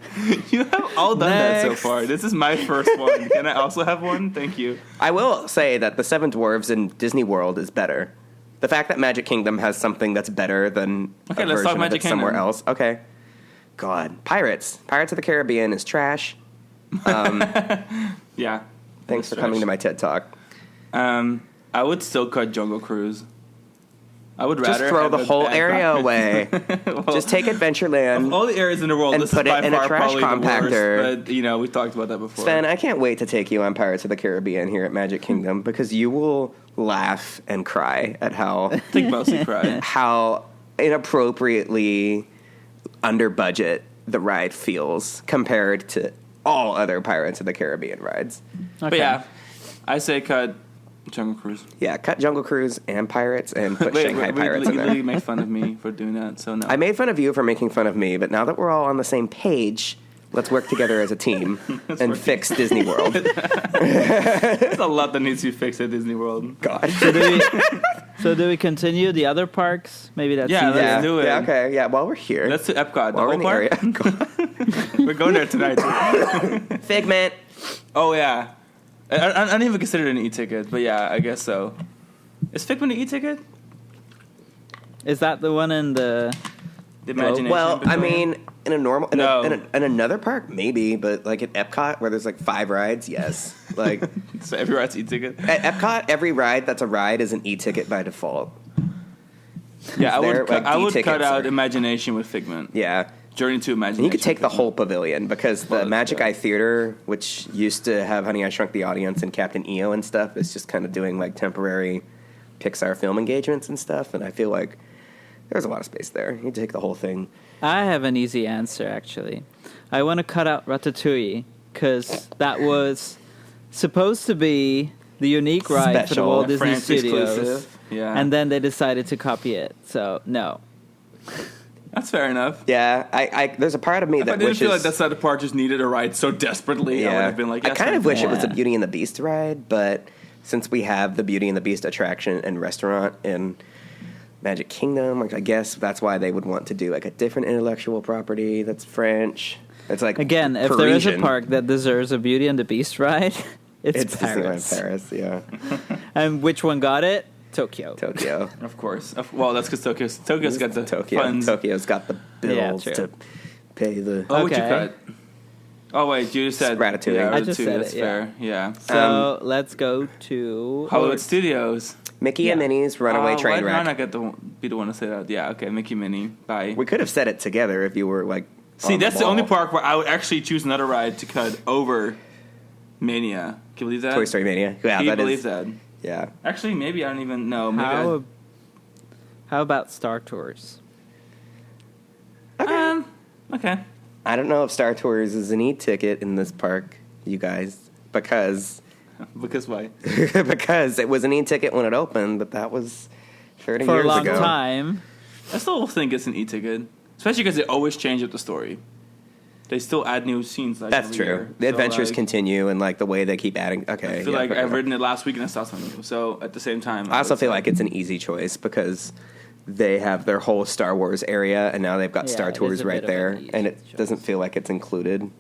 You have all done that so far. This is my first one. Can I also have one? Thank you. I will say that the Seven Dwarves in Disney World is better. The fact that Magic Kingdom has something that's better than let's version talk of Magic it somewhere Kingdom. else. Okay. God. Pirates of the Caribbean is trash. Yeah. Thanks for coming to my TED Talk. I would still cut Jungle Cruise. I would rather just throw the whole area away. Just take Adventureland. Of all the areas in the world, and this put is by it in far a trash probably compactor. the worst. But we talked about that before. Sven, I can't wait to take you on Pirates of the Caribbean here at Magic Kingdom because you will laugh and cry at how I think mostly cry. How inappropriately under budget the ride feels compared to all other Pirates of the Caribbean rides. Okay. But yeah, I say cut Jungle Cruise. Yeah, cut Jungle Cruise and Pirates and put Shanghai Pirates in there. You make fun of me for doing that, so no. I made fun of you for making fun of me, but now that we're all on the same page, let's work together as a team and fix Disney World. There's a lot that needs to be fixed at Disney World. God. So do we continue the other parks? Maybe that's easier. Let's do it. Yeah, okay. Yeah, while we're here. Let's do Epcot. While we're in the area. We're going there tonight. Figment. Oh, yeah. I don't even consider it an e-ticket, but yeah, I guess so. Is Figment an e-ticket? Is that the one in the Imagination? Well, I Pavilion? mean, in a normal, in another park, maybe, but like at Epcot, where there's like 5 rides, yes. Like, so every ride's e-ticket? At Epcot, every ride that's a ride is an e-ticket by default. Yeah, I would cut out Imagination with Figment. Yeah. Journey to Imagination. And you could take the whole pavilion because the Magic Eye Theater, which used to have Honey, I Shrunk the Audience and Captain EO and stuff, is just kind of doing like temporary Pixar film engagements and stuff. And I feel like there's a lot of space there. You can take the whole thing. I have an easy answer, actually. I want to cut out Ratatouille because that was supposed to be the unique ride for the Walt Disney France Studios. Exclusive. Yeah. And then they decided to copy it. So, no. That's fair enough. Yeah, I there's a part of me that I didn't wishes... feel like that side of the park just needed a ride so desperately. Yeah. I would have been like, I kind of wish it was a Beauty and the Beast ride, but since we have the Beauty and the Beast attraction and restaurant in Magic Kingdom, like I guess that's why they would want to do like a different intellectual property that's French. It's like again, if Parisian. there is a park that deserves a Beauty and the Beast ride, it's Paris. Disneyland Paris, yeah. And which one got it? Tokyo. Of course. Well, that's because Tokyo's got the funds. Tokyo's got the bills to pay the... Oh, what'd you cut? Oh, wait, you just said... Ratatouille. Yeah, I just said that's fair. Yeah. So, let's go to... Hollywood Studios. Mickey and Minnie's Runaway Train Wreck. Why did I not get be the one to say that? Yeah, okay, Mickey, Minnie, bye. We could have said it together if you were, like, see, that's the only park where I would actually choose another ride to cut over Mania. Can you believe that? Toy Story Mania. Yeah, Can you believe that? Yeah. Actually, maybe I don't even know. How about Star Tours? Okay. I don't know if Star Tours is an e-ticket in this park, you guys, because... Because why? Because it was an e-ticket when it opened, but that was 30 years ago. For a long time. I still think it's an e-ticket, especially because they always change up the story. They still add new scenes. Like, That's true. year. The adventures continue, and like the way they keep adding. Okay, I feel like I've written it last week and I saw something new. So at the same time, I also feel like it's an easy choice because they have their whole Star Wars area, and now they've got Star Tours right there, and it doesn't feel like it's included.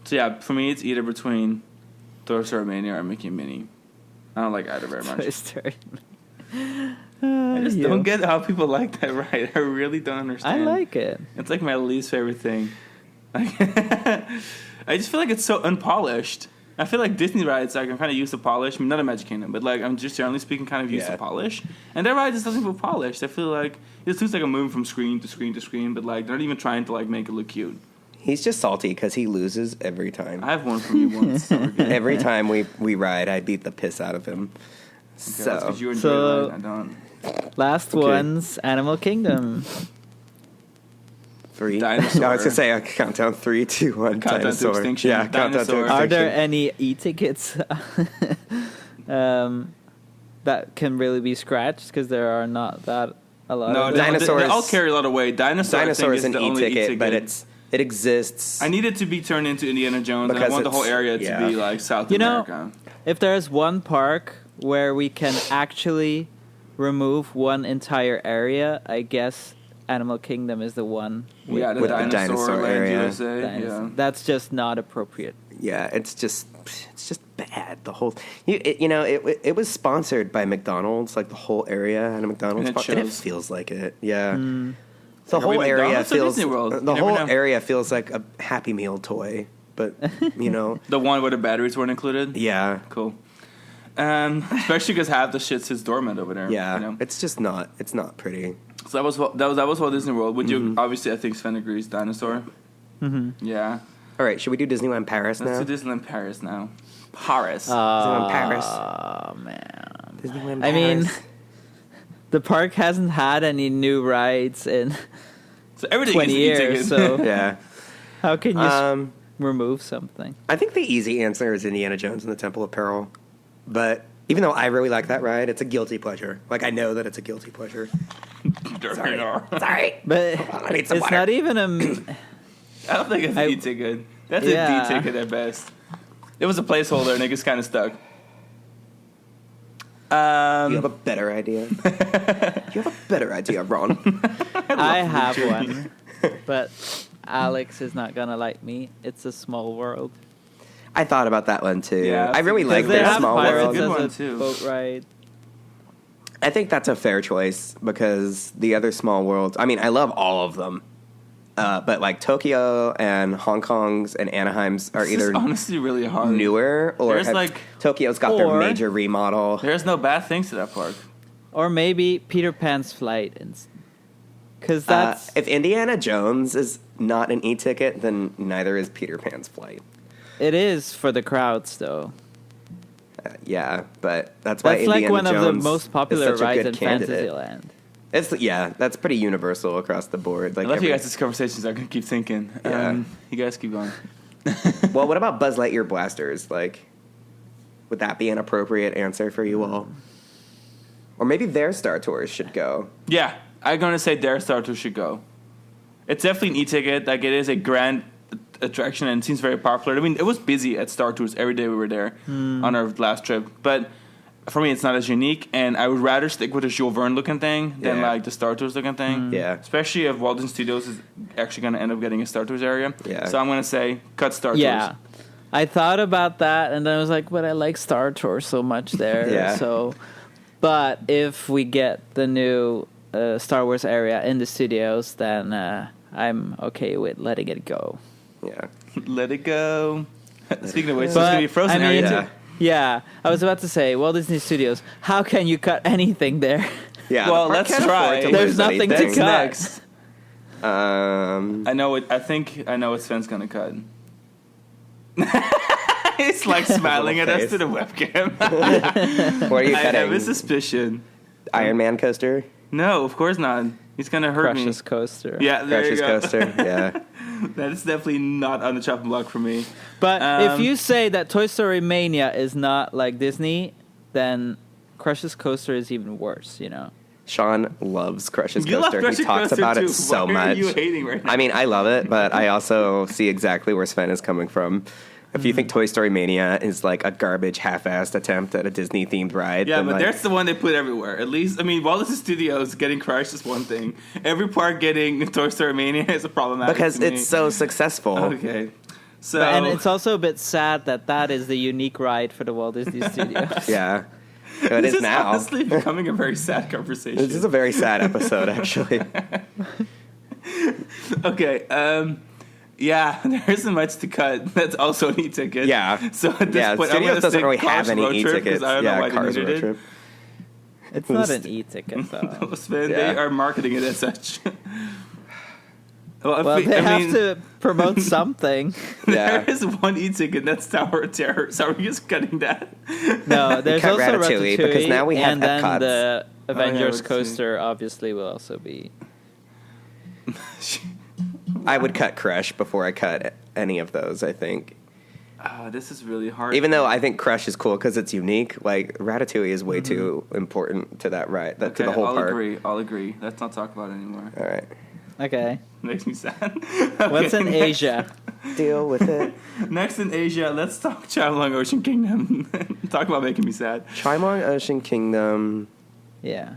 So yeah, for me, it's either between Toy Story Mania or Mickey and Minnie. I don't like either very much. Toy Story. I just don't get how people like that ride. I really don't understand. I like it. It's like my least favorite thing. I just feel like it's so unpolished. I feel like Disney rides, like, I'm kind of used to polish. I mean, not a Magic Kingdom, but like I'm just generally speaking kind of used to polish. And their ride just doesn't feel polished. I feel like it just looks like a moving from screen to screen to screen, but like they're not even trying to like make it look cute. He's just salty because he loses every time. I have one from you once. So every time we ride, I beat the piss out of him. Okay, that's 'cause you enjoy the ride, I don't. Last one's Animal Kingdom. 3. Dinosaur. No, I was gonna say countdown 3, 2, 1. Countdown to dinosaur. extinction. Yeah, countdown to Dinosaur. extinction. Are there any e-tickets that can really be scratched? Because there are not that a lot. No, of them. Dinosaurs. They all carry a lot of weight. Dinosaur I think, is is an the only e-ticket, but it exists. I need it to be turned into Indiana Jones, and I Because want the whole area yeah. to be like South You know, America. if there's one park where we can actually remove one entire area, I guess Animal Kingdom is the one. With the with the dinosaur Land area. USA. Yeah. That's just not appropriate. Yeah, it's just bad. The whole it was sponsored by McDonald's, like the whole area and a McDonald's, And it and it shows. feels like it. Yeah, the Are we whole area McDonald's or feels Disney World? You the never whole know. area feels like a Happy Meal toy, but The one where the batteries weren't included. yeah, Cool. Especially because half the shit sits dormant over there. yeah, You know? it's just not. It's not pretty. So that was Walt Disney World. Would you obviously? I think Sven agrees. Dinosaur. Mm-hmm. Yeah. All right, should we do Disneyland Paris now? Let's do Disneyland Paris now. Paris. Disneyland Paris. Oh man. Disneyland Paris. I mean, the park hasn't had any new rides in so everything 20 is years, e-ticket. so yeah. how can you remove something? I think the easy answer is Indiana Jones and the Temple of Peril. But even though I really like that ride, it's a guilty pleasure. Like, I know that it's a guilty pleasure. Sorry. But I need some it's water. not even a. I don't think it's an e-ticket. That's Yeah. a D-ticket at best. It was a placeholder and it gets kind of stuck. You have a better idea? You have a better idea, Ron. I have one, but Alex is not gonna like me. It's a Small World. I thought about that one, too. Yeah, I really like They their have Small Pirates World. Good as one, a too. boat ride. I think that's a fair choice because the other Small Worlds, I mean, I love all of them. But like Tokyo and Hong Kong's and Anaheim's are It's either honestly really hard. newer or There's like- Tokyo's got their Or- major remodel. There's no bad things to that park. Or maybe Peter Pan's Flight, because that's If Indiana Jones is not an e-ticket, then neither is Peter Pan's Flight. it is for the crowds though. Yeah, but that's why That's Indiana like one Jones of the most popular is such a rides good in candidate. Fantasyland. That's pretty universal across the board. Like I love you every- guys. This conversations. I can keep thinking. Yeah. You guys keep going. Well, what about Buzz Lightyear blasters? Like, would that be an appropriate answer for you all? Or maybe their Star Tours should go. Yeah, I'm going to say their Star Tours should go. It's definitely an e-ticket. Like, it is a grand attraction and it seems very popular. I mean, it was busy at Star Tours every day we were there on our last trip. But for me, it's not as unique. And I would rather stick with the Jules Verne looking thing than, Yeah. like, the Star Tours looking thing. Yeah. Especially if Walt Disney Studios is actually going to end up getting a Star Tours area. Yeah. So I'm going to say cut Star Yeah, Tours. I thought about that, and then I was like, but I like Star Tours so much there. Yeah. So, but if we get the new Star Wars area in the studios, then I'm okay with letting it go. Yeah. Let it go. Speaking of which, it's But, going to be a frozen I mean, area. Yeah. Yeah, I was about to say Walt Disney Studios. How can you cut anything there? Yeah. Well, the park let's can't try. afford to There's lose nothing to anything. cut. Next. Um, I know it. I think I know what Sven's gonna cut. He's like smiling at us face. to the webcam. what are you I cutting? have a suspicion. Iron Man coaster? No, of course not. He's gonna hurt Crush's me. coaster. Yeah, there Crush's you go. coaster? Yeah. That is definitely not on the chopping block for me. But if Um, you say that Toy Story Mania is not like Disney, then Crush's coaster is even worse. You know. Sean loves Crush's You love coaster. Crush's He talks coaster about too. it so Why much. are you hating right now? I mean, I love it, but I also see exactly where Sven is coming from. If you think Toy Story Mania is like a garbage, half-assed attempt at a Disney-themed ride, Yeah, then, but like, that's the one they put everywhere. At least, I mean, Walt Disney Studios getting Crush is one thing. Every park getting Toy Story Mania is a problematic because to me. it's so successful. Okay. So, And it's also a bit sad that is the unique ride for the Walt Disney Studios. Yeah, it this is is now. honestly becoming a very sad conversation. This is a very sad episode, actually. Okay, yeah, there isn't much to cut. That's also an e-ticket. Yeah. So at this Yeah, point, I'm Studios gonna doesn't say really Cars have any Road Trip, 'cause e-tickets. I don't know Yeah, why they Cars needed Road it. Trip. It's not an e-ticket, though. Sven, Yeah. they are marketing it as such. Well, they have to promote something. Yeah. There is one e-ticket, that's Tower of Terror. So are we just cutting that? No, there's cut also Ratatouille, because now we have and then Epcot's. the Avengers let's coaster obviously will also be. I would cut Crush before I cut any of those, I think. This is really hard. Even though I think Crush is cool because it's unique, like Ratatouille is way too important to that ride, to the whole park. I'll agree. Let's not talk about it anymore. All right. Okay. Makes me sad. What's Okay. in Asia? Deal with it. Next in Asia, let's talk Chimelong Ocean Kingdom. Talk about making me sad. Chimelong Ocean Kingdom. Yeah.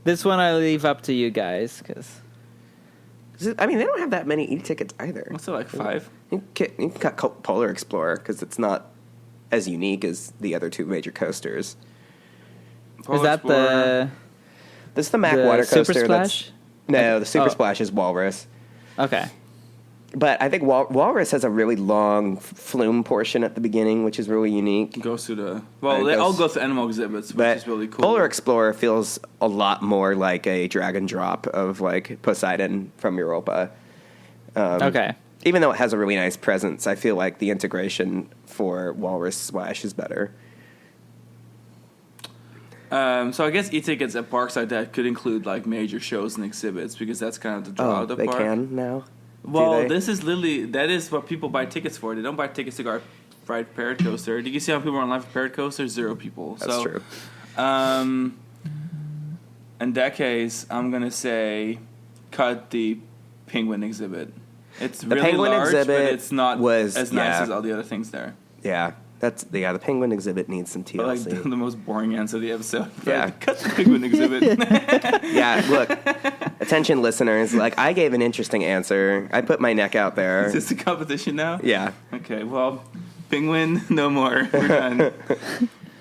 This one I leave up to you guys, because... I mean, they don't have that many e-tickets either. What's it, like 5? You can cut Polar Explorer because it's not as unique as the other two major coasters. Is that the This is the Mack the water Super coaster. Splash? No, the Super Oh. Splash is Walrus. Okay. But I think Walrus has a really long flume portion at the beginning, which is really unique. Goes to the... Well, It they all goes- go to animal exhibits, which But is really cool. Polar Explorer feels a lot more like a drag and drop of like Poseidon from Europa. Okay. Even though it has a really nice presence, I feel like the integration for Walrus Splash is better. So I guess e-tickets at parks like that could include like major shows and exhibits because that's kind of the draw of the they park. can now? Well, they? this is literally that is what people buy tickets for. They don't buy tickets to go ride Parrot Coaster. Did you see how people are online for Parrot Coaster? 0 people. That's true. In that case, I'm gonna say cut the penguin exhibit. It's The really penguin large, but exhibit it's not was- as nice yeah. as all the other things there. Yeah, the penguin exhibit needs some But like TLC. the most boring answer of the episode. Yeah. Like, cut the penguin exhibit. Yeah, look, attention listeners, like I gave an interesting answer. I put my neck out there. Is this a competition now? Yeah. Okay, well, penguin, no more. We're done.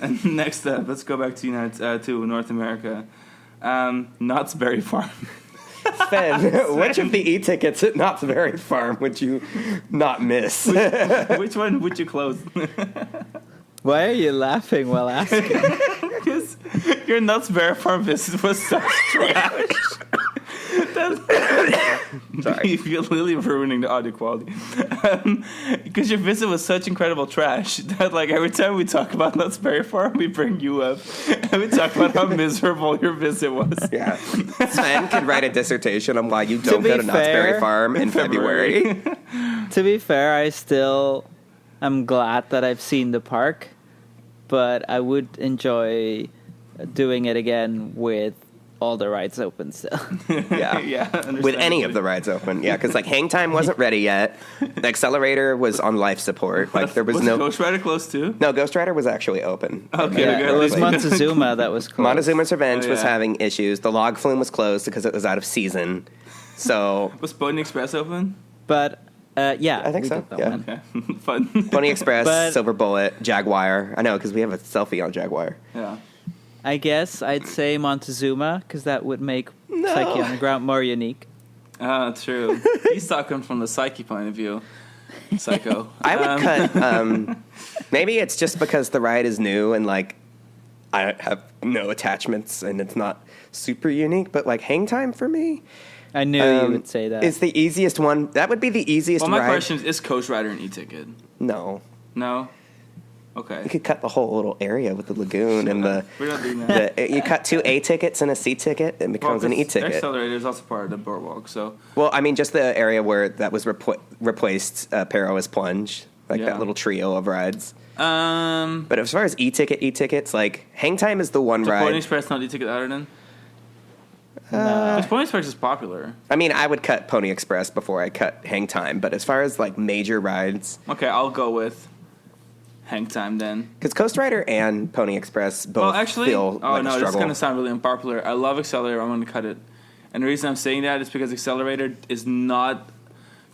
And next up, let's go back to North America. Knott's Berry Farm. Sven, which of the e-tickets at Knott's Berry Farm would you not miss? Which one would you close? Why are you laughing while asking? Because your Knott's Berry Farm visit was such trash. Sorry. You're literally ruining the audio quality. Because your visit was such incredible trash that, like, every time we talk about Knott's Berry Farm, we bring you up and we talk about how miserable your visit was. Yeah. Sven could write a dissertation on why you don't be go to Knott's Berry fair, Farm in February. To be fair, I still am glad that I've seen the park, but I would enjoy doing it again with all the rides open still. Yeah. Yeah. With any of the rides open. Yeah, because like Hang Time wasn't ready yet. The Accelerator was on life support. Like there was no... Ghost Rider close too? No, Ghost Rider was actually open. Okay, Yeah, okay. it was Like- Montezuma that was closed. Montezuma's Revenge Oh, was yeah. having issues. The Log Flume was closed because it was out of season. So, Was Pony Express open? But yeah, I think we so, did that yeah. one. Okay. Fun. Pony Express, But- Silver Bullet, Jaguar. I know, because we have a selfie on Jaguar. Yeah. I guess I'd say Montezuma because that would make Psyche on the Ground more unique. True. He's talking from the psyche point of view. Psycho. I would cut. Maybe it's just because the ride is new and like I have no attachments and it's not super unique. But like Hang Time for me, I knew you would say that. It's the easiest one. That would be the easiest Well, my ride. question is Coast Rider an e-ticket? No, No? you Okay. could cut the whole little area with the lagoon and the. We're not doing that. You cut 2 A tickets and a C ticket, it becomes an E The ticket. Accelerator is also part of the boardwalk, so Well, I mean, just the area where that was replaced Perilous Plunge, like Yeah. that little trio of rides. the But as far as e-tickets, like Hang Time is the one Pony ride. Express not e-ticket either then? Because Pony Express is popular. I mean, I would cut Pony Express before I cut Hang Time, but as far as like major rides, Okay, I'll go with Hang Time then. because Coast Rider and Pony Express both feel like a this is struggle. going to sound really unpopular. I love Accelerator. I'm going to cut it. And the reason I'm saying that is because Accelerator is not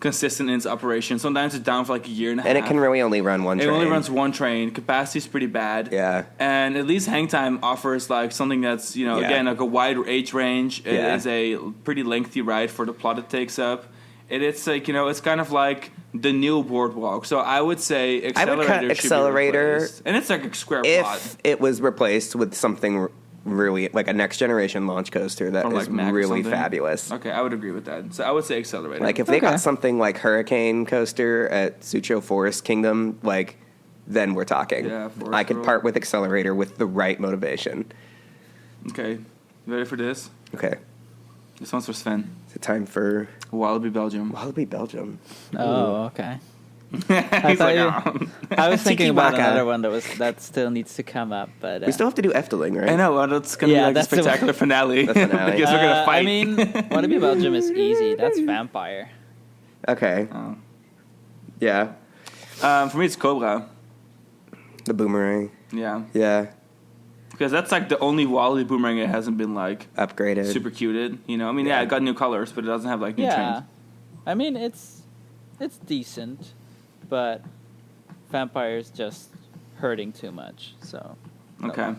consistent in its operation. Sometimes it's down for like a year and a half. And it can really only run one train. It only runs one train. Capacity's pretty bad. Yeah. And at least Hang Time offers like something that's, again, like a wide age range. It is a pretty lengthy ride for the plot it takes up. It's like, it's kind of like the new Boardwalk. So I would say Accelerator I would cut Accelerator should be replaced. And it's like a square if plot. it was replaced with something really like a next generation launch coaster that is Mac or really something. Fabulous. Okay, I would agree with that. So I would say Accelerator. Like if they got something like Hurricane Coaster at Suzhou Forest Kingdom, like then we're talking. Yeah, I could part with Accelerator with the right motivation. Okay, you ready for this? Okay, This one's for Sven. is it time for Wallaby Belgium. Wallaby Belgium? Oh, okay. He's thought like, you- I was thinking about Tiki-waka. another one that still needs to come up, but We still have to do Efteling, right? I know, well, that's going to be like the that's the spectacular finale. The finale. Because we're going to fight. I mean, Wallaby Belgium is easy. That's Vampire. Okay. Oh. Yeah. For me, it's Cobra. The boomerang. Yeah. Yeah. Because that's like the only Wallaby boomerang that hasn't been like Upgraded. super cuted. I mean, yeah, it got new colors, but it doesn't have like new Yeah, trains. I mean it's decent, but Vampire's just hurting too much. So Okay.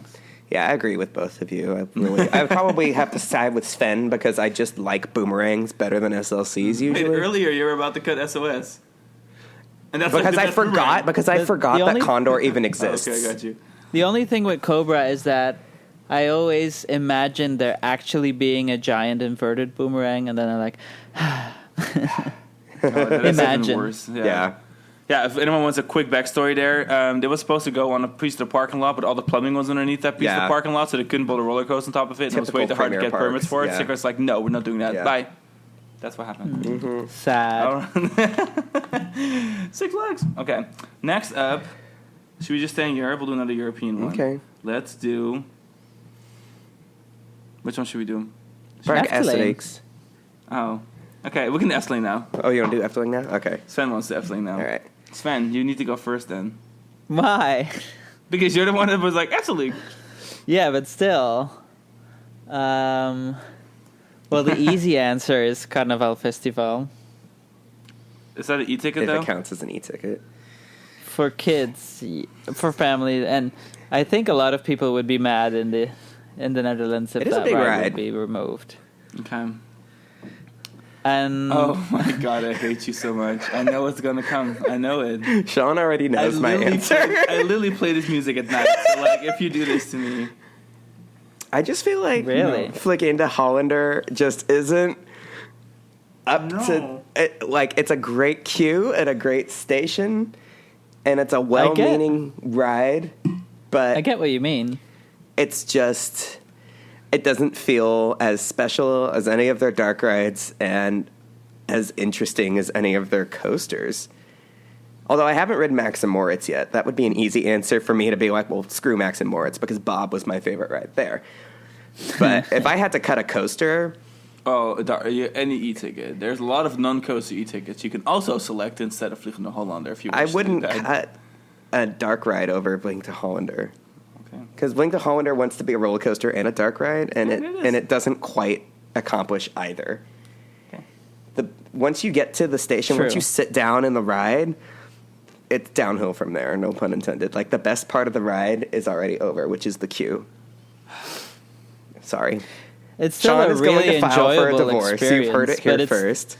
Yeah, I agree with both of you. I would probably have to side with Sven because I just like boomerangs better than SLCs Wait, usually. earlier you were about to cut SOS. And that's Because like I forgot. Because I forgot the that only- Condor even Oh, exists. okay, I got you. The only thing with Cobra is that I always imagine there actually being a giant inverted boomerang, and then I'm like, That's Imagine. even worse. Yeah. Yeah, if anyone wants a quick backstory there, they were supposed to go on a piece of the parking lot, but all the plumbing was underneath that piece of Yeah. the parking lot, so they couldn't build a roller coaster on top of it. And it was way too Typical hard to Premier get permits parks, for it. yeah. So it's like, no, we're not doing that. Yeah. Bye. That's what happened. sad. Six Flags. Okay. Next up, should we just stay in Europe? We'll do another European one. Okay. Let's do. Which one should we do? Park Efteling. Efteling. Oh. Okay, we can do Efteling now. Oh, you want to do Efteling now? Okay. Sven wants to Efteling now. All right. Sven, you need to go first then. Why? Because you're the one that was like, Efteling. Yeah, but still. Well, the easy answer is Carnaval Festival. Is that an e-ticket If though? it counts as an e-ticket. For kids, for families, and I think a lot of people would be mad in the Netherlands if It is a that big ride ride. would be removed. Okay. And Oh my god, I hate you so much. I know it's gonna come. I know it. Sean already knows my answer. I literally play this music at night. So like, if you do this to me, I just feel like Really? flicking into Hollander just isn't up No. to it. Like it's a great queue and a great station, and it's a well-meaning ride, but I get what you mean. it's just it doesn't feel as special as any of their dark rides and as interesting as any of their coasters. Although I haven't ridden Max and Moritz yet. That would be an easy answer for me to be like, well, screw Max and Moritz because Bob was my favorite ride there. But if I had to cut a coaster, any e-ticket. There's a lot of non-coaster e-tickets you can also select instead of Vliegende Hollander if you wish I to wouldn't do that. cut a dark ride over Blink to Hollander. Okay. Because Blink to Hollander wants to be a roller coaster and a dark ride, and Yeah, it is. it doesn't quite accomplish either. Okay. Once you get to the station, once True. you sit down in the ride, it's downhill from there, no pun intended. Like, the best part of the ride is already over, which is the queue. Sorry. It's still Sean a is going really to file for a enjoyable divorce. experience. You've heard it here but it's- first.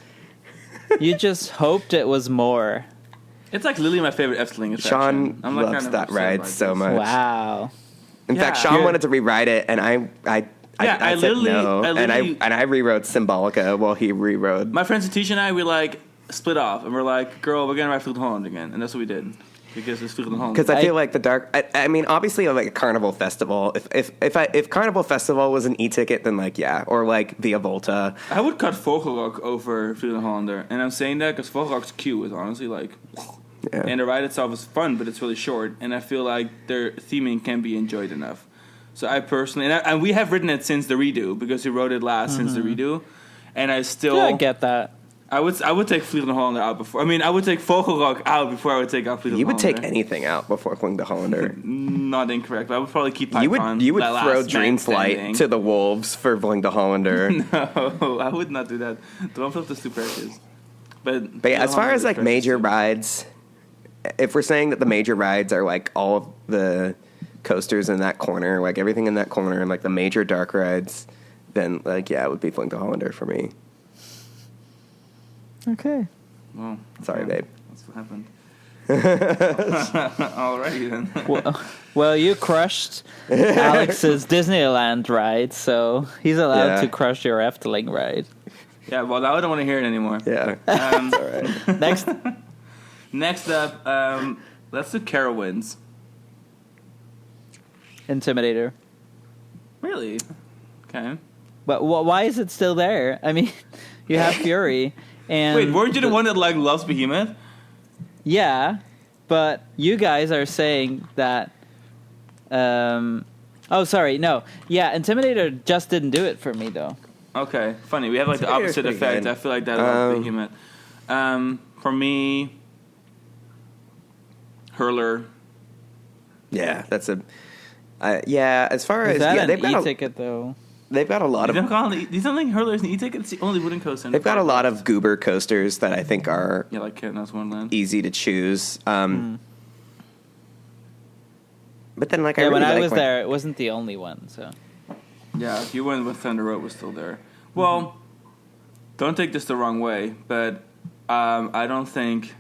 You just hoped it was more. It's like literally my favorite Efteling attraction. Sean I'm like loves kind of that upset ride about so this. much. Wow. In fact, Yeah. Sean Yeah. wanted to rewrite it, and I I said literally- no, I literally- and I rewrote Symbolica while he rewrote. My friends Tisha and I, we like split off, and we're like, "Girl, we're gonna ride Vliegende Holland again," and that's what we did because it's Vliegende Holland. Because I feel like the dark. I mean, obviously, like a Carnival Festival. If Carnival Festival was an e-ticket, then like yeah, or like Via Volta. I would cut Vogelrok over Vliegende Hollander, and I'm saying that because Vogelrok's queue is honestly like, Yeah. and the ride itself is fun, but it's really short, and I feel like their theming can be enjoyed enough. So I personally, and we have ridden it since the redo, because we rode it last since the redo, and I still I get that. I would take Vliegende Hollander out before. I mean, I would take Vogelrok out before I would take out Vliegende Hollander. You would take anything out before Vliegende Hollander. Not incorrect. But I would probably keep Python. You would throw Dreamflight to the wolves for Vliegende Hollander. No, I would not do that. Droomvlucht is too precious. But yeah, as far as like major rides, if we're saying that the major rides are like all of the coasters in that corner, like everything in that corner, and like the major dark rides, then like yeah, it would be Vliegende Hollander for me. Okay. Well, sorry, babe. That's what happened. Alrighty Well, then. well, you crushed Alex's Disneyland ride, so he's allowed to crush your Efteling ride. Yeah, well, now I don't want to hear it anymore. Yeah. That's all right. Next up, let's do Carowinds. Intimidator. Really? Okay. But why is it still there? I mean, you have Fury. And wait, weren't you the one that like loves Behemoth? Yeah, but you guys are saying that. Oh, sorry, no. Yeah, Intimidator just didn't do it for me though. Okay, funny. We have like the opposite effect. I feel like that about Behemoth. For me, Hurler. Yeah, that's a. As far as they've got e-ticket though. They've got a lot of. You don't think Hurler's an e-ticket? It's the only wooden coaster. They've got a lot of goober coasters that I think are like Katniss Wonderland, easy to choose. But then, like, when I was there, it wasn't the only one. So yeah, if you went with Thunder Road, was still there. Well, don't take this the wrong way, but I don't think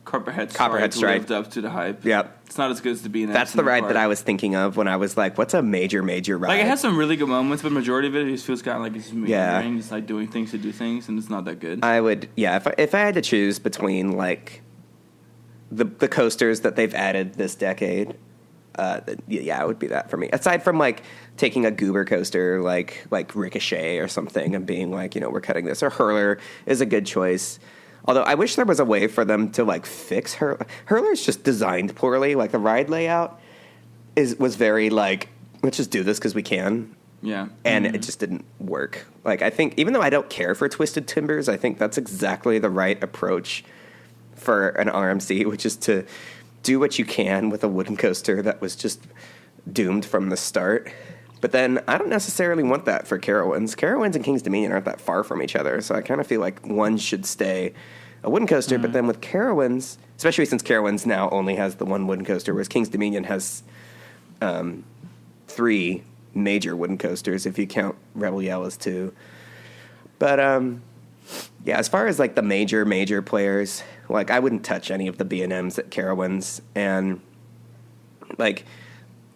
Copperhead Strike lived up to the hype. Yep. It's not as good as the B&S. That's the ride that I was thinking of when I was like, what's a major ride? Like, it has some really good moments, but majority of it just feels kind of like it's just meandering. It's like doing things to do things, and it's not that good. I would, if I had to choose between, like, the coasters that they've added this decade, it would be that for me. Aside from, like, taking a goober coaster like Ricochet or something and being like, we're cutting this. Or Hurler is a good choice. Although I wish there was a way for them to like fix Hurler. Hurler's just designed poorly. Like the ride layout was very like, let's just do this because we can. Yeah. And it just didn't work. Like I think even though I don't care for Twisted Timbers, I think that's exactly the right approach for an RMC, which is to do what you can with a wooden coaster that was just doomed from the start. But then I don't necessarily want that for Carowinds. Carowinds and King's Dominion aren't that far from each other, so I kind of feel like one should stay a wooden coaster. But then with Carowinds, especially since Carowinds now only has the one wooden coaster, whereas King's Dominion has 3 major wooden coasters, if you count Rebel Yell as 2. But as far as like the major players, like I wouldn't touch any of the B&Ms at Carowinds, and like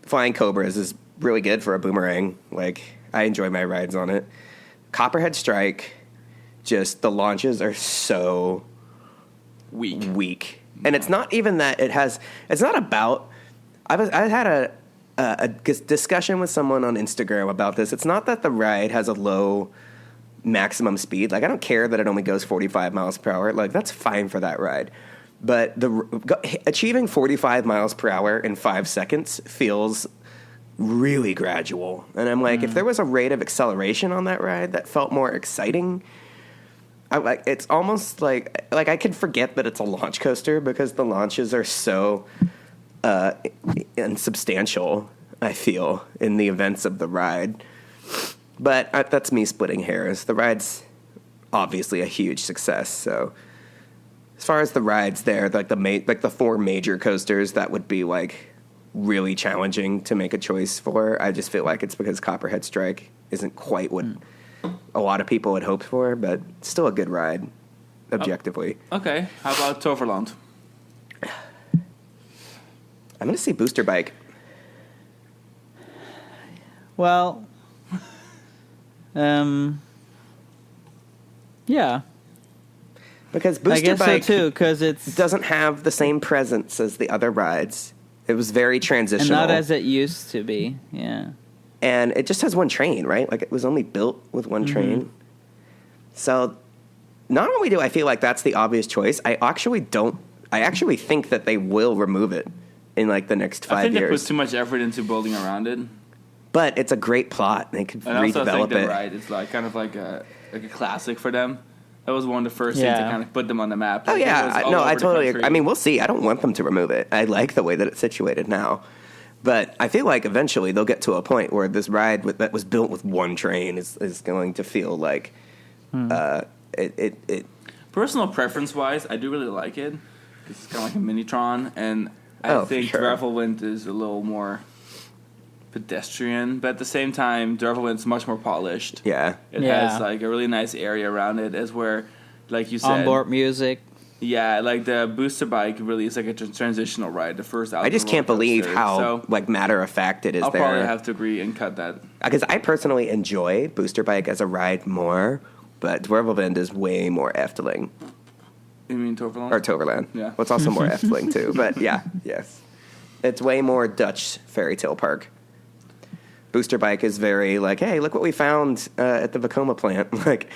Flying Cobras is really good for a boomerang. Like I enjoy my rides on it. Copperhead Strike, just the launches are so weak. And it's not even that it's not about. I had a discussion with someone on Instagram about this. It's not that the ride has a low maximum speed. Like I don't care that it only goes 45 miles per hour. Like that's fine for that ride. But achieving 45 miles per hour in 5 seconds feels really gradual. And I'm like, if there was a rate of acceleration on that ride that felt more exciting, it's almost like I could forget that it's a launch coaster because the launches are so insubstantial, I feel, in the events of the ride. But that's me splitting hairs. The ride's obviously a huge success, so as far as the rides there, like the 4 major coasters that would be like really challenging to make a choice for, I just feel like it's because Copperhead Strike isn't quite what a lot of people had hoped for, but still a good ride, objectively. Okay, how about Toverland? I'm going to see Booster Bike. Well, yeah. Because Booster Bike so too, 'cause it doesn't have the same presence as the other rides. It was very transitional. And not as it used to be, yeah. And it just has one train, right? Like, it was only built with one train. So, not only do I feel like that's the obvious choice, I actually think that they will remove it in, like, the next 5 years. I think they put too much effort into building around it. But it's a great plot. They could And I also redevelop think that it. ride is like kind of like a classic for them. That was one of the first things to kind of put them on the map. Oh Like, yeah, it was no, all I over the totally. country. I mean, we'll see. I don't want them to remove it. I like the way that it's situated now, but I feel like eventually they'll get to a point where this ride that was built with one train is going to feel like it. Personal preference wise, I do really like it. It's kind of like a Minitron, and I think sure. Dwervelwind is a little more pedestrian, but at the same time, Dwervelwind's much more polished. Yeah, It has like a really nice area around it, as where, like you said, Onboard music. Yeah, like the booster bike really is like a transitional ride. The first out I just can't believe how like matter of fact it is. I'll there. probably have to agree and cut that. Because I personally enjoy Booster Bike as a ride more, but Dwervelwind is way more Efteling. You mean Toverland? Or Toverland. Yeah. Well, it's also more Efteling, too. But, yeah, yes. It's way more Dutch fairy tale park. Booster Bike is very like, hey, look what we found at the Vekoma plant. Like,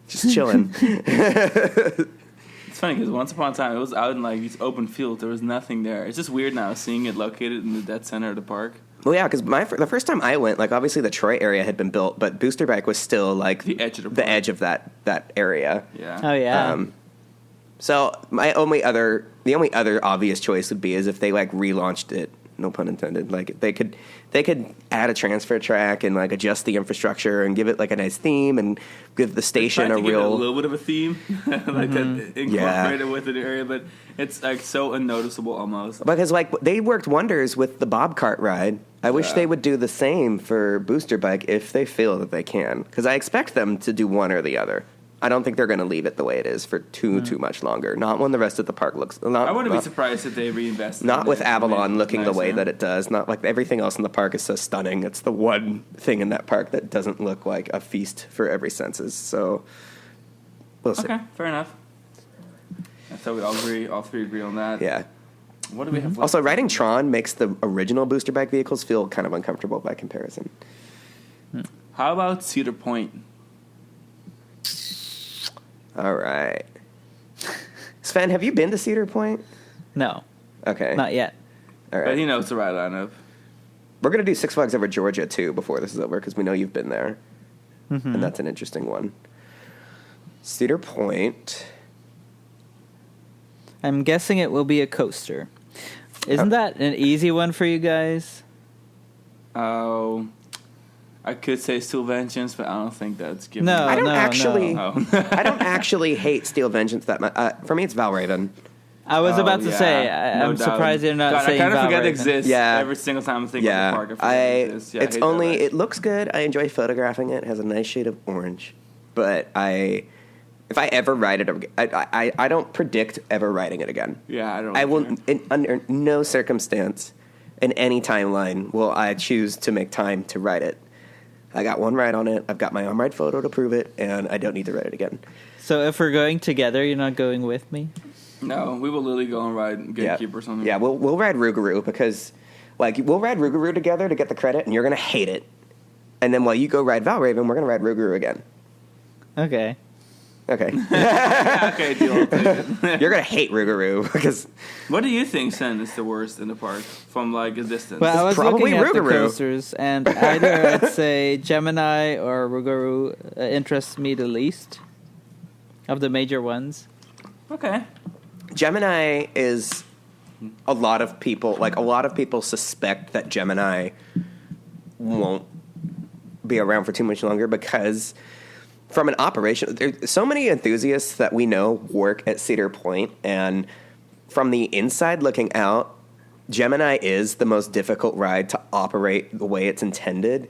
just chilling. It's funny because once upon a time, it was out in like these open fields. There was nothing there. It's just weird now seeing it located in the dead center of the park. Well, yeah, because the first time I went, like, obviously the Troy area had been built, but Booster Bike was still, like, The edge of the the park. edge of that area. Yeah. Oh yeah. So the only other obvious choice would be is if they like relaunched it. No pun intended. Like they could add a transfer track and like adjust the infrastructure and give it like a nice theme and give the station Tried a to give it a real. little bit of a theme, like that incorporated with an area, but it's like so unnoticeable almost. Because like they worked wonders with the Bob Cart ride. I wish they would do the same for Booster Bike if they feel that they can. Because I expect them to do one or the other. I don't think they're going to leave it the way it is for too much longer. Not when the rest of the park looks. I wouldn't be surprised if they reinvest. Not in with it. Avalon looking the way nicer. that it does. Not like everything else in the park is so stunning. It's the one thing in that park that doesn't look like a feast for every senses. So we'll see. Okay, fair enough. So we all three agree on that. Yeah. What do we have left? Also, riding Tron makes the original Booster Bike vehicles feel kind of uncomfortable by comparison. How about Cedar Point? All right. Sven, have you been to Cedar Point? No, Okay. not yet. All But right. he knows the right lineup. We're going to do Six Flags Over Georgia, too, before this is over, because we know you've been there. And that's an interesting one. Cedar Point. I'm guessing it will be a coaster. Isn't that an easy one for you guys? Oh, I could say Steel Vengeance, but I don't think that's given. No. I don't actually. no. I don't actually hate Steel Vengeance that much. For me, it's Valraven. I was about to yeah, say, no I'm doubt. surprised you're not God, saying I kind of forget Valraven. it exists. Yeah. Every single time I think of the park, I forget it exists. Yeah, I it's hate that only. ride. It looks good. I enjoy photographing it. It has a nice shade of orange, but if I ever ride it, I don't predict ever riding it again. Yeah, I don't. I will, care. under no circumstance, in any timeline, will I choose to make time to ride it. I got one ride on it. I've got my on-ride photo to prove it, and I don't need to ride it again. So if we're going together, you're not going with me? No, we will literally go and ride Gatekeeper or something. Yeah, we'll ride Rougarou because, like, we'll ride Rougarou together to get the credit, and you're gonna hate it. And then while you go ride Valraven, we're gonna ride Rougarou again. Okay. Okay, Okay, deal. I'll take it. you're gonna hate Rougarou because What do you think, Sen, is the worst in the park from like a distance? Well, I was probably looking at the Rougarou. coasters, and either I'd say Gemini or Rougarou interests me the least of the major ones. Okay. Gemini is a lot of people suspect that Gemini won't be around for too much longer because from an operation, there's so many enthusiasts that we know work at Cedar Point, and from the inside looking out, Gemini is the most difficult ride to operate the way it's intended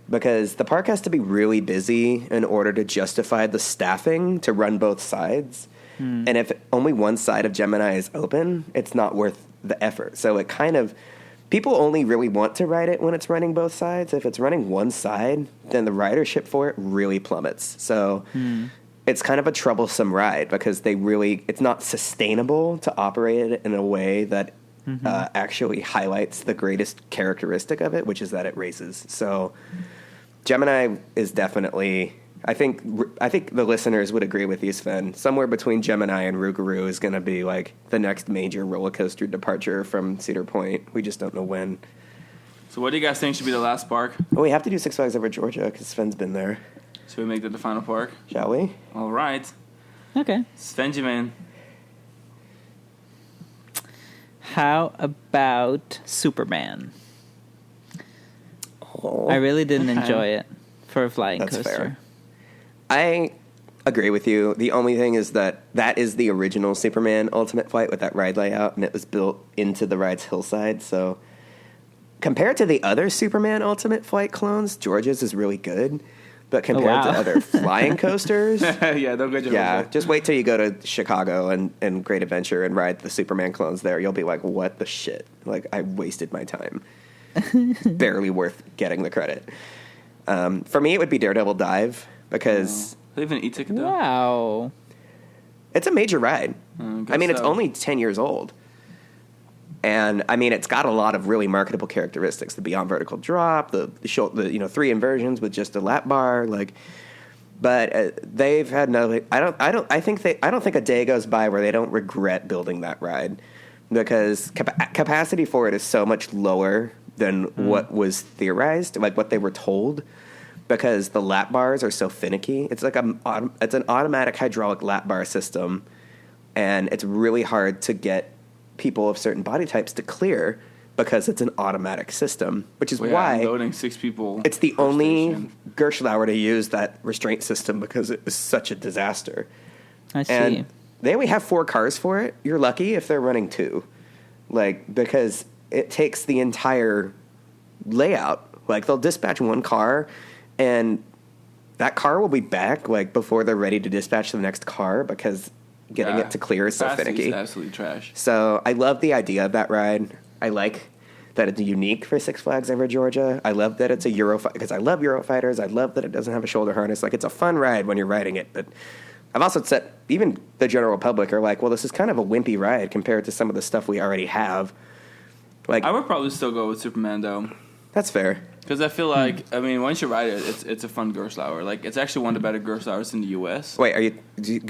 because the park has to be really busy in order to justify the staffing to run both sides. And if only one side of Gemini is open, it's not worth the effort. So it kind of, people only really want to ride it when it's running both sides. If it's running one side, then the ridership for it really plummets. So it's kind of a troublesome ride because it's not sustainable to operate it in a way that actually highlights the greatest characteristic of it, which is that it races. So Gemini is definitely, I think the listeners would agree with you, Sven. Somewhere between Gemini and Rougarou is going to be like the next major roller coaster departure from Cedar Point. We just don't know when. So what do you guys think should be the last park? Well, we have to do Six Flags Over Georgia because Sven's been there. Should we make that the final park? Shall we? All right. Okay. Svenjamin. How about Superman? Oh, I really didn't enjoy it for a flying that's coaster. fair. I agree with you. The only thing is that is the original Superman Ultimate Flight with that ride layout, and it was built into the ride's hillside. So compared to the other Superman Ultimate Flight clones, Georgia's is really good. But compared to other flying coasters, yeah, don't go to yeah, just wait till you go to Chicago and Great Adventure and ride the Superman clones there. You'll be like, what the shit? Like, I wasted my time. Barely worth getting the credit. For me, it would be Daredevil Dive because... They have an e-ticket, though? Wow. It's a major ride. I mean, it's only 10 years old. And, I mean, it's got a lot of really marketable characteristics. The Beyond Vertical Drop, the 3 inversions with just a lap bar. But they've had no... I don't think a day goes by where they don't regret building that ride. Because capacity for it is so much lower than what was theorized, like what they were told. Because the lap bars are so finicky. It's like it's an automatic hydraulic lap bar system. And it's really hard to get people of certain body types to clear because it's an automatic system, which is why loading 6 people. It's the only Gerstlauer to use that restraint system because it was such a disaster. I see. And they only have 4 cars for it. You're lucky if they're running 2, because it takes the entire layout. Like they'll dispatch 1 car, and that car will be back before they're ready to dispatch the next car because getting it to clear is so finicky. It's absolutely trash. So I love the idea of that ride. I like that it's unique for Six Flags Over Georgia. I love that it's a Eurofighter because I love Eurofighters. I love that it doesn't have a shoulder harness. It's a fun ride when you're riding it. But I've also said even the general public are like, well, this is kind of a wimpy ride compared to some of the stuff we already have. I would probably still go with Superman though. That's fair. Because I feel like, once you ride it, it's a fun Gerstlauer. It's actually one of the better Gerstlauers in the U.S. Wait, are you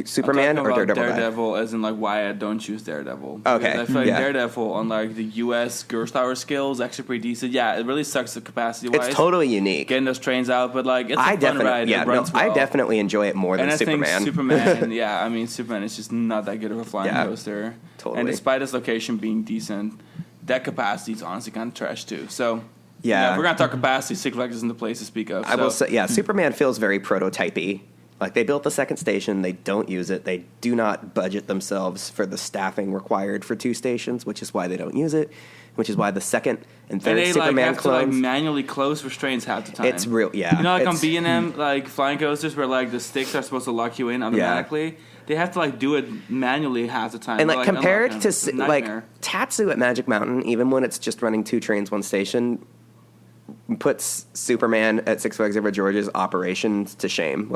Superman or Daredevil? Daredevil, as in why I don't choose Daredevil. Okay. Because I feel like Daredevil on the U.S. Gerstlauer scale is actually pretty decent. Yeah, it really sucks the capacity-wise. It's totally unique. Getting those trains out, but it's a fun ride. Yeah, it runs well. I definitely enjoy it more than Superman. I think Superman, Superman is just not that good of a flying coaster. Totally. And despite its location being decent, that capacity is honestly kind of trash too. So... Yeah, if we're gonna talk capacity, Six Flags isn't the place to speak of. I will say, Superman feels very prototypey. They built the second station, they don't use it. They do not budget themselves for the staffing required for 2 stations, which is why they don't use it. Which is why the second and third Superman have clones to manually close restraints half the time. It's real, yeah. You know, on B&M flying coasters where the sticks are supposed to lock you in automatically. Yeah. They have to do it manually half the time. And compared to Tatsu at Magic Mountain, even when it's just running 2 trains, 1 station, puts Superman at Six Flags Over Georgia's operations to shame.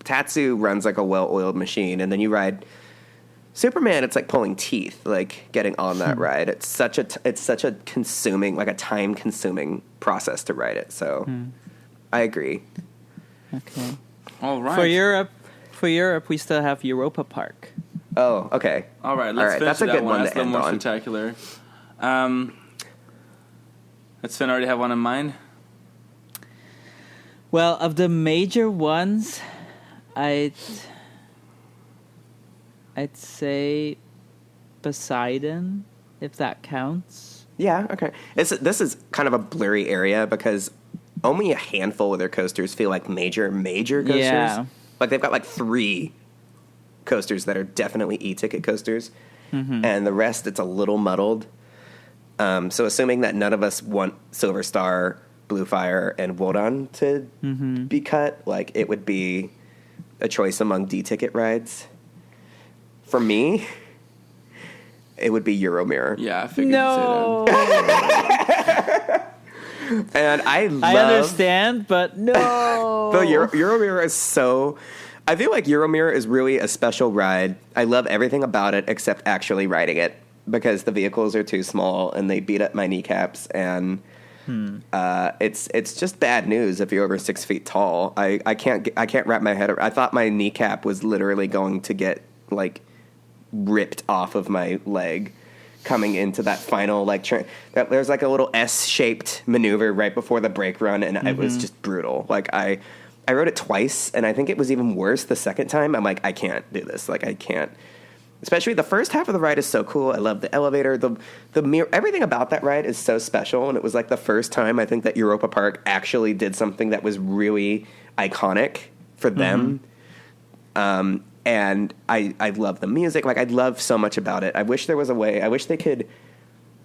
Tatsu runs like a well-oiled machine, and then you ride Superman. It's like pulling teeth, getting on that ride. It's such a consuming, a time-consuming process to ride it. So, I agree. Okay. All right. For Europe, we still have Europa Park. Oh, okay. All right. Let's finish that's a good one That's to end more on. Spectacular. Does Sven already have one in mind? Well, of the major ones, I'd say Poseidon, if that counts. Yeah, okay. This is kind of a blurry area because only a handful of their coasters feel like major coasters. Yeah. They've got 3 coasters that are definitely e-ticket coasters, and the rest it's a little muddled. So assuming that none of us want Silver Star, Blue Fire, and Wodan to be cut, it would be a choice among D-ticket rides. For me, it would be Euromirror. Yeah, I figured you'd say that. And I understand, but no. The Euromirror is so... I feel like Euromirror is really a special ride. I love everything about it except actually riding it. Because the vehicles are too small and they beat up my kneecaps, and it's just bad news if you're over 6 feet tall. I can't wrap my head around. I thought my kneecap was literally going to get ripped off of my leg coming into that final like there's like a little S-shaped maneuver right before the brake run, and it was just brutal. Like I rode it twice, and I think it was even worse the second time. I'm like, I can't do this. Like I can't. Especially the first half of the ride is so cool. I love the elevator, the mirror, everything about that ride is so special. And it was like the first time I think that Europa Park actually did something that was really iconic for them. And I love the music. Like I love so much about it. I wish there was a way. I wish they could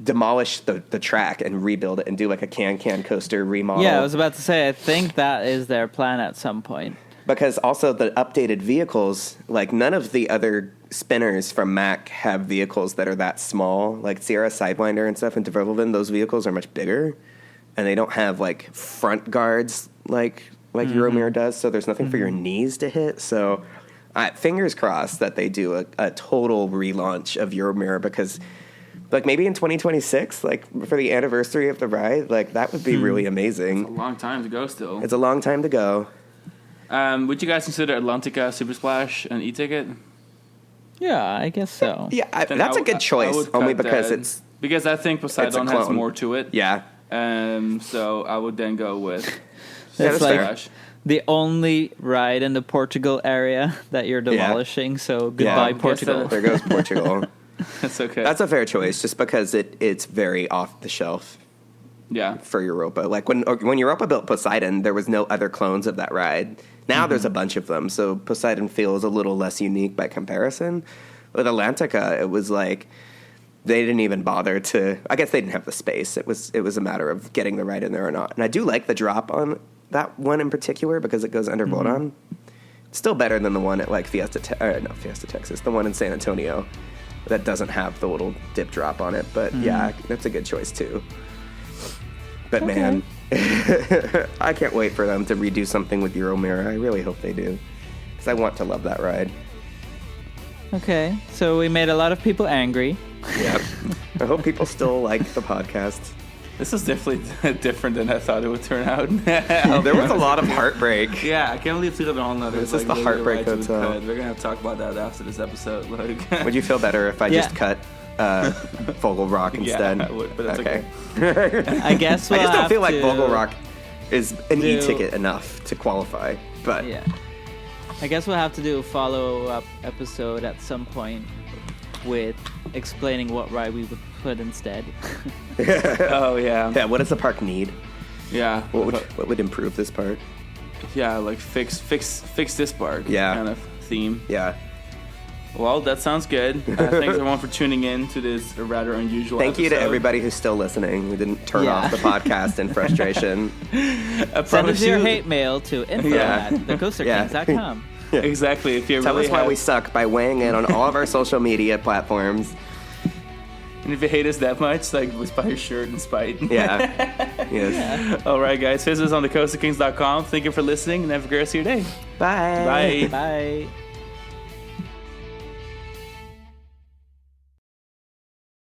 demolish the track and rebuild it and do like a can coaster remodel. Yeah, I was about to say, I think that is their plan at some point. Because also the updated vehicles, like none of the other spinners from Mack have vehicles that are that small. Like Sierra Sidewinder and stuff in Development, those vehicles are much bigger. And they don't have like front guards like Euromir does, so there's nothing for your knees to hit. So fingers crossed that they do a total relaunch of Euromir, because like maybe in 2026, like for the anniversary of the ride, like that would be really amazing. It's a long time to go still. It's a long time to go. Would you guys consider Atlantica, Super Splash, an e-ticket? Yeah, I guess so. Yeah, that's a good choice, only because because I think Poseidon has more to it. Yeah. So I would then go with It's Super like Splash. the only ride in the Portugal area that you're demolishing. So goodbye, Portugal. There goes Portugal. That's okay. That's a fair choice, just because it's very off the shelf. Yeah. For Europa, like when Europa built Poseidon, there was no other clones of that ride. Now there's a bunch of them, so Poseidon feels a little less unique by comparison. With Atlantica, it was like they didn't even bother to. I guess they didn't have the space. It was a matter of getting the ride in there or not. And I do like the drop on that one in particular because it goes under Bodan. It's still better than the one at like Fiesta Texas, the one in San Antonio that doesn't have the little dip drop on it. But yeah, that's a good choice too. But man, I can't wait for them to redo something with Euromir. I really hope they do, because I want to love that ride. Okay, so we made a lot of people angry. Yep. I hope people still like the podcast. This is definitely different than I thought it would turn out. There was a lot of heartbreak. Yeah, I can't believe Tira on This is the Heartbreak Hotel. We're going to have to talk about that after this episode. Like, Would you feel better if I just cut Vogel Rock instead? Yeah, I would, but that's okay. I guess we'll I just don't feel like to Vogel Rock is an e-ticket enough to qualify. But Yeah. I guess we'll have to do a follow-up episode at some point with explaining what ride we would put instead. Oh, yeah. Yeah, what does the park need? Yeah. What would improve this park? Yeah, like fix this park kind of theme. Yeah. Well, that sounds good. Thanks everyone for tuning in to this rather unusual Thank you to episode. everybody who's still listening. We didn't turn off the podcast in frustration. Send us your hate mail to info@thecoasterkings.com. Yeah. Exactly. If you Tell really us why we suck by weighing in on all of our social media platforms. And if you hate us that much, like, let's buy your shirt in spite. Yeah. Yes. Yeah. All right, guys. Visit us on thecoasterkings.com. Thank you for listening, and have a great rest of your day. Bye. Bye. Bye.